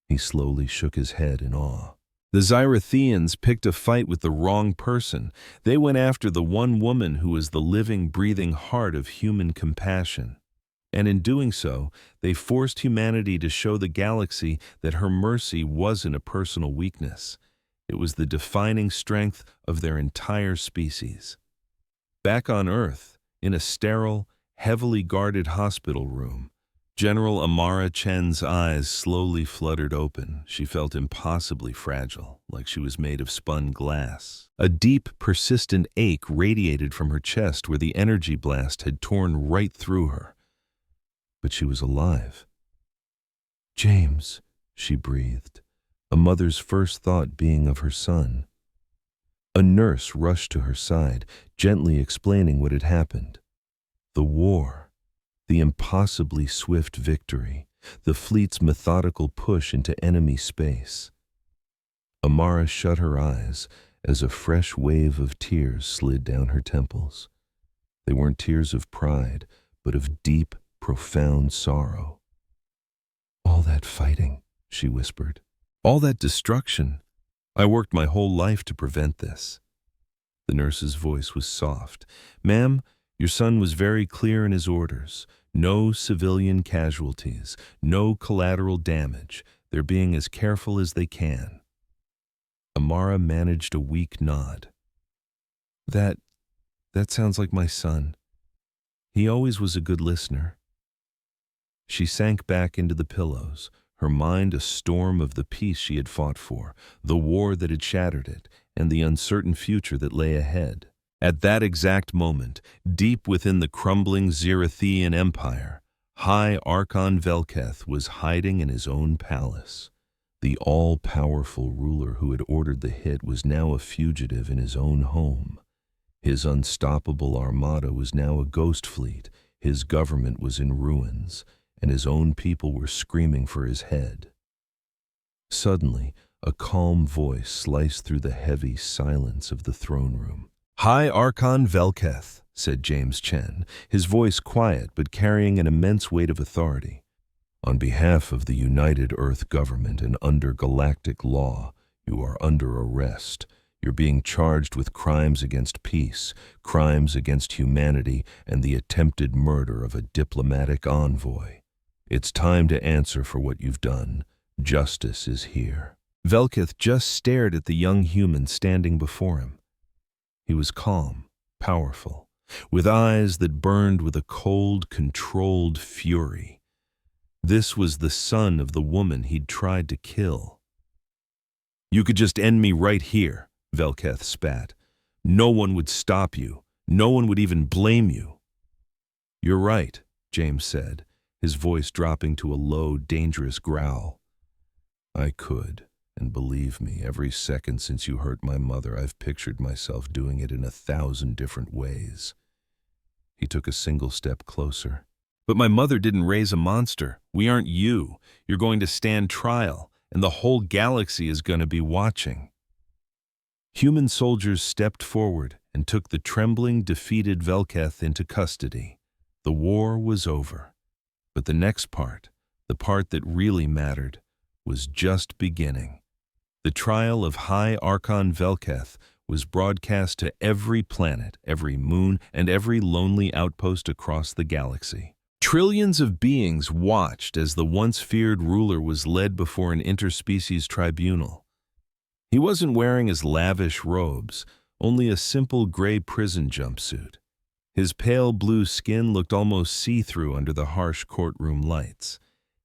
He slowly shook his head in awe. The Xyrathians picked a fight with the wrong person. They went after the one woman who was the living, breathing heart of human compassion. And in doing so, they forced humanity to show the galaxy that her mercy wasn't a personal weakness. It was the defining strength of their entire species. Back on Earth, in a sterile, heavily guarded hospital room, General Amara Chen's eyes slowly fluttered open. She felt impossibly fragile, like she was made of spun glass. A deep, persistent ache radiated from her chest where the energy blast had torn right through her. But she was alive. "James," she breathed, a mother's first thought being of her son. A nurse rushed to her side, gently explaining what had happened. The war, the impossibly swift victory, the fleet's methodical push into enemy space. Amara shut her eyes as a fresh wave of tears slid down her temples. They weren't tears of pride, but of deep, profound sorrow. "All that fighting," she whispered. "All that destruction. I worked my whole life to prevent this." The nurse's voice was soft. "Ma'am, your son was very clear in his orders. No civilian casualties, no collateral damage. They're being as careful as they can." Amara managed a weak nod. That sounds like my son. He always was a good listener." She sank back into the pillows, her mind a storm of the peace she had fought for, the war that had shattered it, and the uncertain future that lay ahead. At that exact moment, deep within the crumbling Xyrathian Empire, High Archon Velketh was hiding in his own palace. The all-powerful ruler who had ordered the hit was now a fugitive in his own home. His unstoppable armada was now a ghost fleet, his government was in ruins, and his own people were screaming for his head. Suddenly, a calm voice sliced through the heavy silence of the throne room. "High Archon Velketh," said James Chen, his voice quiet but carrying an immense weight of authority. "On behalf of the United Earth government and under galactic law, you are under arrest. You're being charged with crimes against peace, crimes against humanity, and the attempted murder of a diplomatic envoy. It's time to answer for what you've done. Justice is here." Velketh just stared at the young human standing before him. He was calm, powerful, with eyes that burned with a cold, controlled fury. This was the son of the woman he'd tried to kill. "You could just end me right here," Velketh spat. "No one would stop you. No one would even blame you." "You're right," James said, his voice dropping to a low, dangerous growl. "I could. And believe me, every second since you hurt my mother, I've pictured myself doing it in 1,000 different ways." He took a single step closer. "But my mother didn't raise a monster. We aren't you. You're going to stand trial, and the whole galaxy is going to be watching." Human soldiers stepped forward and took the trembling, defeated Velketh into custody. The war was over. But the next part, the part that really mattered, was just beginning. The trial of High Archon Velketh was broadcast to every planet, every moon, and every lonely outpost across the galaxy. Trillions of beings watched as the once feared ruler was led before an interspecies tribunal. He wasn't wearing his lavish robes, only a simple gray prison jumpsuit. His pale blue skin looked almost see-through under the harsh courtroom lights.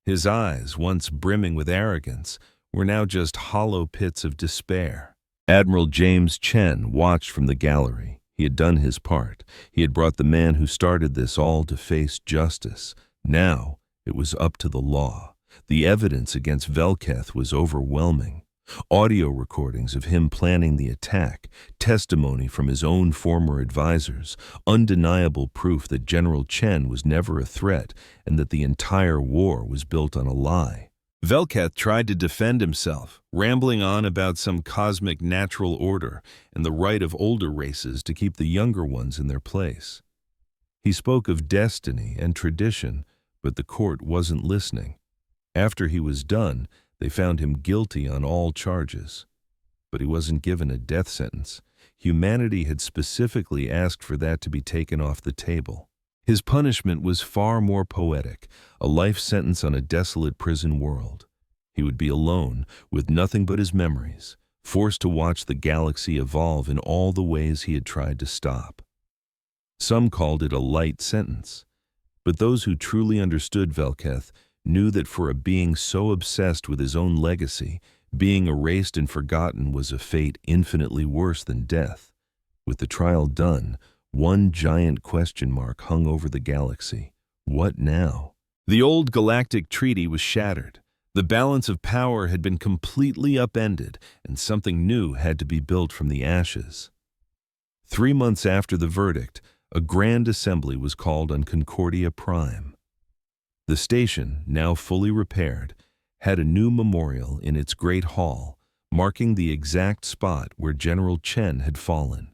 His eyes, once brimming with arrogance, were now just hollow pits of despair. Admiral James Chen watched from the gallery. He had done his part. He had brought the man who started this all to face justice. Now it was up to the law. The evidence against Velketh was overwhelming. Audio recordings of him planning the attack, testimony from his own former advisors, undeniable proof that General Chen was never a threat and that the entire war was built on a lie. Velketh tried to defend himself, rambling on about some cosmic natural order and the right of older races to keep the younger ones in their place. He spoke of destiny and tradition, but the court wasn't listening. After he was done, they found him guilty on all charges. But he wasn't given a death sentence. Humanity had specifically asked for that to be taken off the table. His punishment was far more poetic, a life sentence on a desolate prison world. He would be alone, with nothing but his memories, forced to watch the galaxy evolve in all the ways he had tried to stop. Some called it a light sentence, but those who truly understood Velketh knew that for a being so obsessed with his own legacy, being erased and forgotten was a fate infinitely worse than death. With the trial done, one giant question mark hung over the galaxy. What now? The old Galactic treaty was shattered. The balance of power had been completely upended, and something new had to be built from the ashes. 3 months after the verdict, a grand assembly was called on Concordia Prime. The station, now fully repaired, had a new memorial in its great hall, marking the exact spot where General Chen had fallen.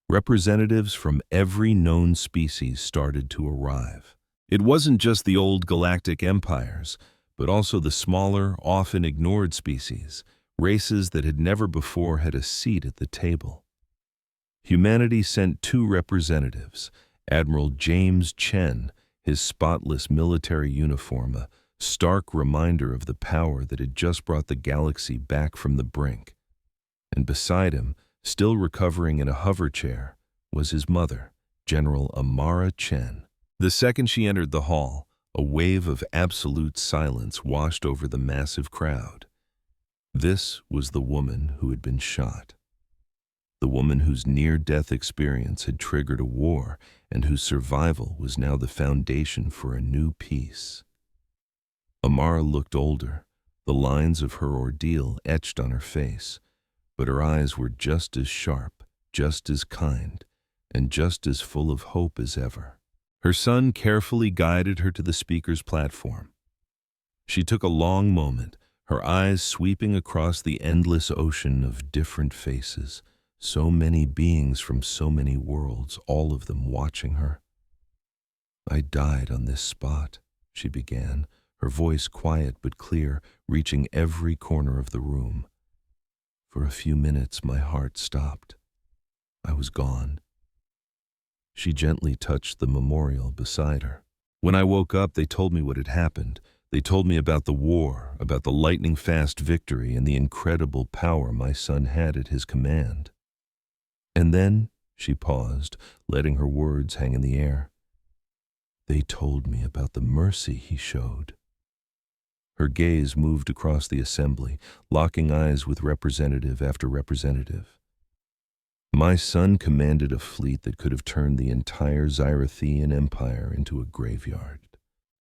Representatives from every known species started to arrive. It wasn't just the old galactic empires, but also the smaller, often ignored species, races that had never before had a seat at the table. Humanity sent 2 representatives, Admiral James Chen, his spotless military uniform, a stark reminder of the power that had just brought the galaxy back from the brink. And beside him, still recovering in a hover chair, was his mother, General Amara Chen. The second she entered the hall, a wave of absolute silence washed over the massive crowd. This was the woman who had been shot. The woman whose near-death experience had triggered a war and whose survival was now the foundation for a new peace. Amara looked older, the lines of her ordeal etched on her face, but her eyes were just as sharp, just as kind, and just as full of hope as ever. Her son carefully guided her to the speaker's platform. She took a long moment, her eyes sweeping across the endless ocean of different faces, so many beings from so many worlds, all of them watching her. "I died on this spot," she began, her voice quiet but clear, reaching every corner of the room. "For a few minutes my heart stopped. I was gone." She gently touched the memorial beside her. "When I woke up, they told me what had happened. They told me about the war, about the lightning-fast victory and the incredible power my son had at his command. And then," she paused, letting her words hang in the air, "they told me about the mercy he showed." Her gaze moved across the assembly, locking eyes with representative after representative. "My son commanded a fleet that could have turned the entire Zyrathian Empire into a graveyard.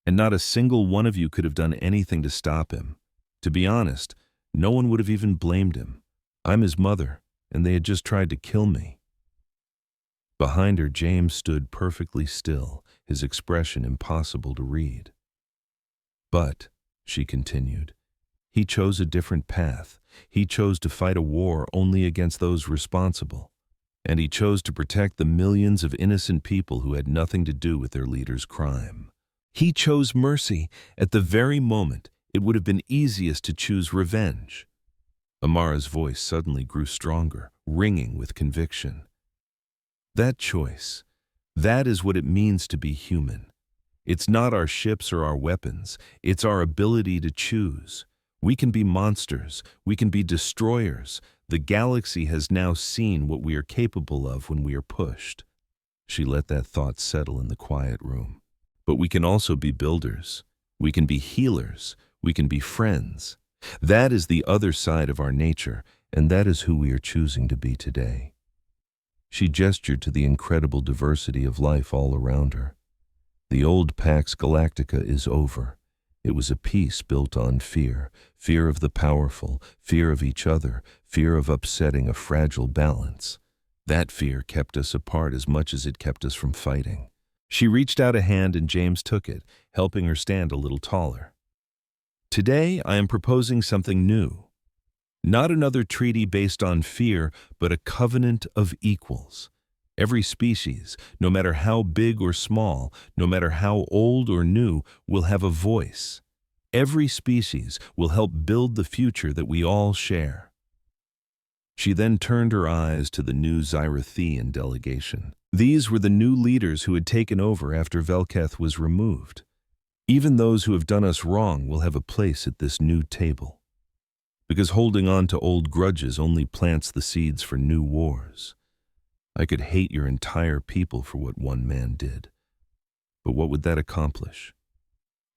And not a single one of you could have done anything to stop him. To be honest, no one would have even blamed him. I'm his mother, and they had just tried to kill me." Behind her, James stood perfectly still, his expression impossible to read. "But," she continued, "he chose a different path. He chose to fight a war only against those responsible. And he chose to protect the millions of innocent people who had nothing to do with their leader's crime. He chose mercy at the very moment it would have been easiest to choose revenge." Amara's voice suddenly grew stronger, ringing with conviction. "That choice, that is what it means to be human. It's not our ships or our weapons, it's our ability to choose. We can be monsters, we can be destroyers. The galaxy has now seen what we are capable of when we are pushed." She let that thought settle in the quiet room. "But we can also be builders. We can be healers. We can be friends. That is the other side of our nature, and that is who we are choosing to be today." She gestured to the incredible diversity of life all around her. "The old Pax Galactica is over, It was a peace built on fear, fear of the powerful, fear of each other, fear of upsetting a fragile balance. That fear kept us apart as much as it kept us from fighting. She reached out a hand and James took it, helping her stand a little taller. Today, I am proposing something new. Not another treaty based on fear, but a covenant of equals. Every species, no matter how big or small, no matter how old or new, will have a voice. Every species will help build the future that we all share. She then turned her eyes to the new Zyrathian delegation. These were the new leaders who had taken over after Velketh was removed. Even those who have done us wrong will have a place at this new table. Because holding on to old grudges only plants the seeds for new wars. I could hate your entire people for what one man did. But what would that accomplish?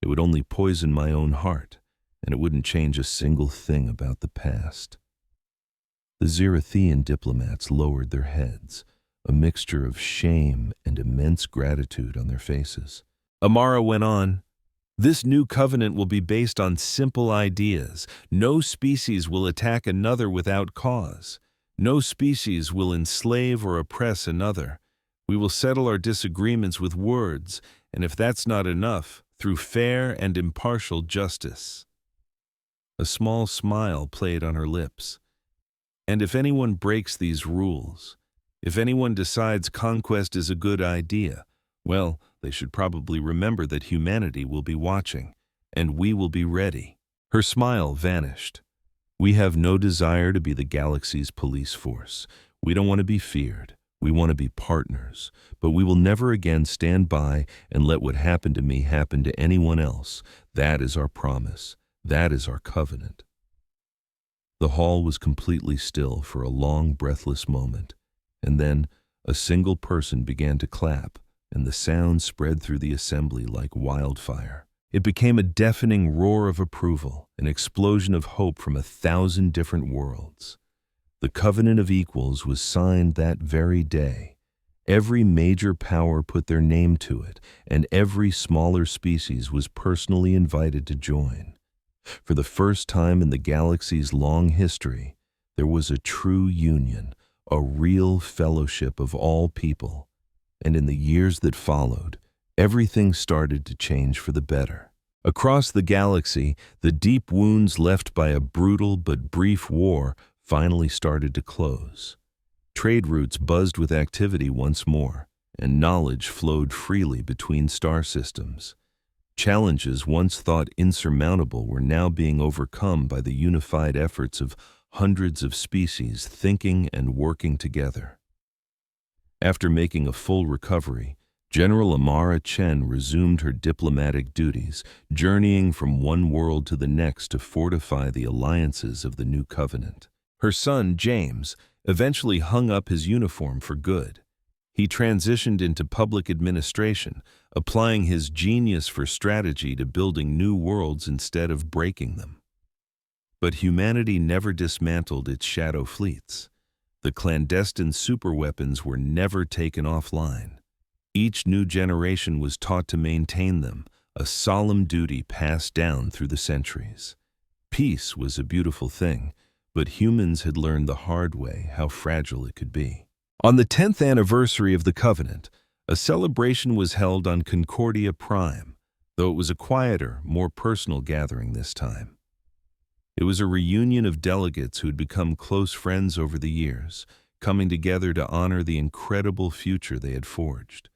It would only poison my own heart, and it wouldn't change a single thing about the past. The Zyrathian diplomats lowered their heads, a mixture of shame and immense gratitude on their faces. Amara went on, "This new covenant will be based on simple ideas. No species will attack another without cause. No species will enslave or oppress another. We will settle our disagreements with words, and if that's not enough, through fair and impartial justice." A small smile played on her lips. And if anyone breaks these rules, if anyone decides conquest is a good idea, well, they should probably remember that humanity will be watching, and we will be ready. Her smile vanished. We have no desire to be the galaxy's police force. We don't want to be feared. We want to be partners. But we will never again stand by and let what happened to me happen to anyone else. That is our promise. That is our covenant. The hall was completely still for a long, breathless moment, and then a single person began to clap, and the sound spread through the assembly like wildfire. It became a deafening roar of approval, an explosion of hope from 1,000 different worlds. The Covenant of Equals was signed that very day. Every major power put their name to it, and every smaller species was personally invited to join. For the first time in the galaxy's long history, there was a true union, a real fellowship of all people. And in the years that followed, everything started to change for the better. Across the galaxy, the deep wounds left by a brutal but brief war finally started to close. Trade routes buzzed with activity once more, and knowledge flowed freely between star systems. Challenges once thought insurmountable were now being overcome by the unified efforts of hundreds of species thinking and working together. After making a full recovery, General Amara Chen resumed her diplomatic duties, journeying from one world to the next to fortify the alliances of the new covenant. Her son, James, eventually hung up his uniform for good. He transitioned into public administration, applying his genius for strategy to building new worlds instead of breaking them. But humanity never dismantled its shadow fleets. The clandestine superweapons were never taken offline. Each new generation was taught to maintain them, a solemn duty passed down through the centuries. Peace was a beautiful thing, but humans had learned the hard way how fragile it could be. On the 10th anniversary of the Covenant, a celebration was held on Concordia Prime, though it was a quieter, more personal gathering this time. It was a reunion of delegates who had become close friends over the years, coming together to honor the incredible future they had forged.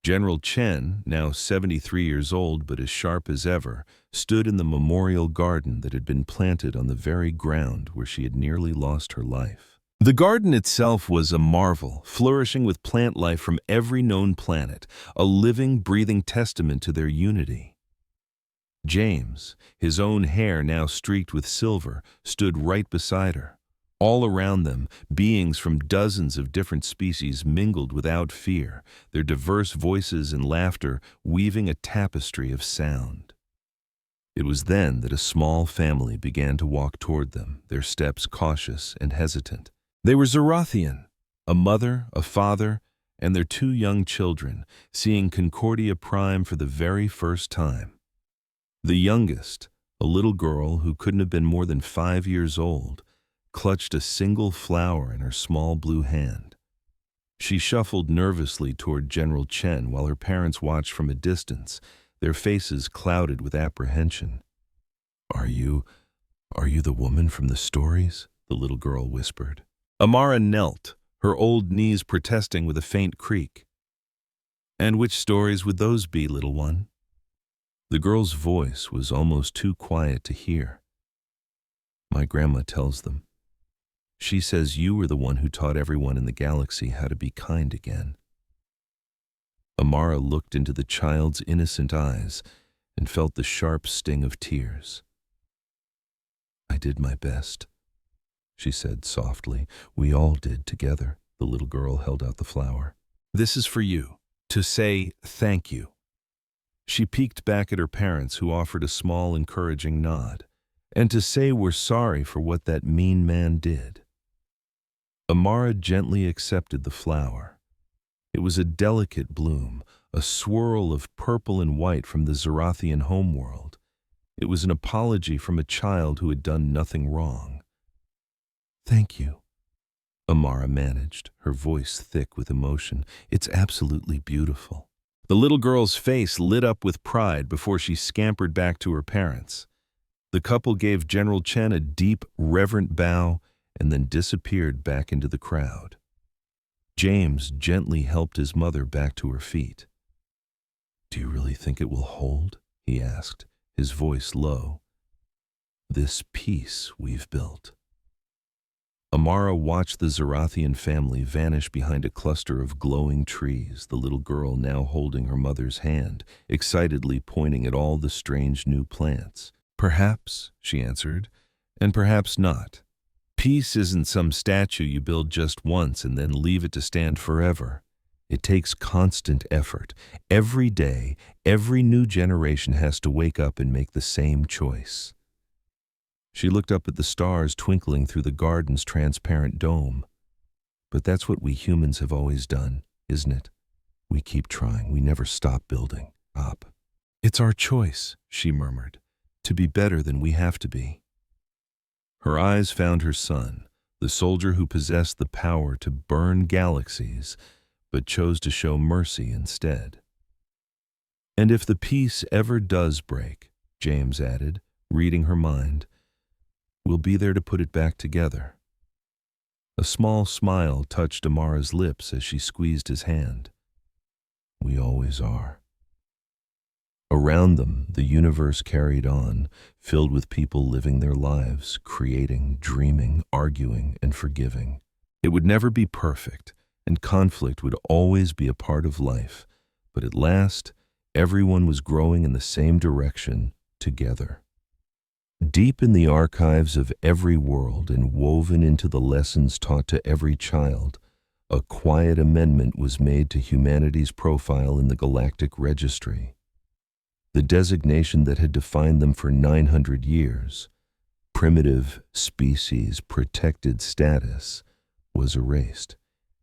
General Chen, now 73 years old but as sharp as ever, stood in the memorial garden that had been planted on the very ground where she had nearly lost her life. The garden itself was a marvel, flourishing with plant life from every known planet, a living, breathing testament to their unity. James, his own hair now streaked with silver, stood right beside her. All around them, beings from dozens of different species mingled without fear, their diverse voices and laughter weaving a tapestry of sound. It was then that a small family began to walk toward them, their steps cautious and hesitant. They were Zyrathian, a mother, a father, and their 2 young children, seeing Concordia Prime for the very first time. The youngest, a little girl who couldn't have been more than 5 years old, clutched a single flower in her small blue hand. She shuffled nervously toward General Chen while her parents watched from a distance, their faces clouded with apprehension. Are you the woman from the stories?" the little girl whispered. Amara knelt, her old knees protesting with a faint creak. "And which stories would those be, little one?" The girl's voice was almost too quiet to hear. "My grandma tells them. She says you were the one who taught everyone in the galaxy how to be kind again." Amara looked into the child's innocent eyes and felt the sharp sting of tears. "I did my best," she said softly. "We all did together." The little girl held out the flower. "This is for you, to say thank you." She peeked back at her parents, who offered a small, encouraging nod, and to say we're sorry for what that mean man did. Amara gently accepted the flower. It was a delicate bloom, a swirl of purple and white from the Zerathian homeworld. It was an apology from a child who had done nothing wrong. "Thank you," Amara managed, her voice thick with emotion. "It's absolutely beautiful." The little girl's face lit up with pride before she scampered back to her parents. The couple gave General Chen a deep, reverent bow and then disappeared back into the crowd. James gently helped his mother back to her feet. "Do you really think it will hold?" he asked, his voice low. "This peace we've built." Amara watched the Zerathian family vanish behind a cluster of glowing trees, the little girl now holding her mother's hand, excitedly pointing at all the strange new plants. "Perhaps," she answered, "and perhaps not. Peace isn't some statue you build just once and then leave it to stand forever. It takes constant effort. Every day, every new generation has to wake up and make the same choice." She looked up at the stars twinkling through the garden's transparent dome. "But that's what we humans have always done, isn't it? We keep trying. We never stop building up." "It's our choice," she murmured, "to be better than we have to be." Her eyes found her son, the soldier who possessed the power to burn galaxies, but chose to show mercy instead. "And if the peace ever does break," James added, reading her mind, "we'll be there to put it back together." A small smile touched Amara's lips as she squeezed his hand. "We always are." Around them, the universe carried on, filled with people living their lives, creating, dreaming, arguing, and forgiving. It would never be perfect, and conflict would always be a part of life, but at last, everyone was growing in the same direction, together. Deep in the archives of every world and woven into the lessons taught to every child, a quiet amendment was made to humanity's profile in the Galactic Registry. The designation that had defined them for 900 years, primitive species protected status, was erased.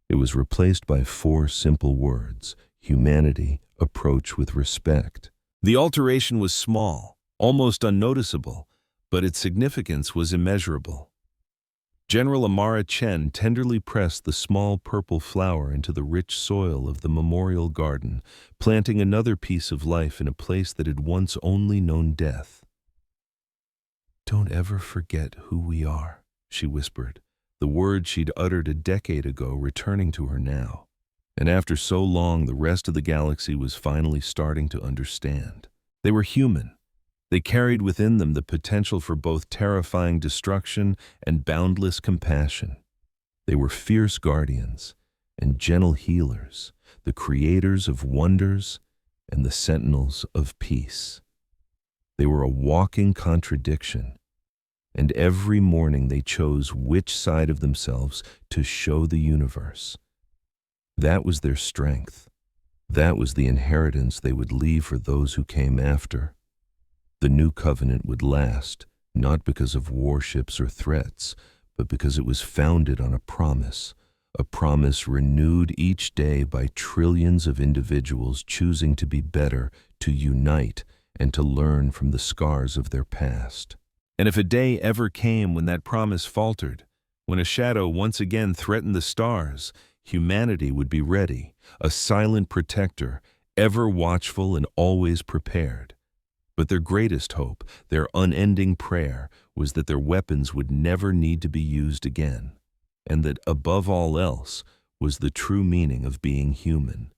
It was replaced by 4 simple words: humanity, approach with respect. The alteration was small, almost unnoticeable, but its significance was immeasurable. General Amara Chen tenderly pressed the small purple flower into the rich soil of the memorial garden, planting another piece of life in a place that had once only known death. "Don't ever forget who we are," she whispered, the words she'd uttered a decade ago returning to her now. And after so long, the rest of the galaxy was finally starting to understand. They were human. They carried within them the potential for both terrifying destruction and boundless compassion. They were fierce guardians and gentle healers, the creators of wonders and the sentinels of peace. They were a walking contradiction, and every morning they chose which side of themselves to show the universe. That was their strength. That was the inheritance they would leave for those who came after. The new covenant would last, not because of warships or threats, but because it was founded on a promise renewed each day by trillions of individuals choosing to be better, to unite, and to learn from the scars of their past. And if a day ever came when that promise faltered, when a shadow once again threatened the stars, humanity would be ready, a silent protector, ever watchful and always prepared. But their greatest hope, their unending prayer, was that their weapons would never need to be used again, and that above all else was the true meaning of being human.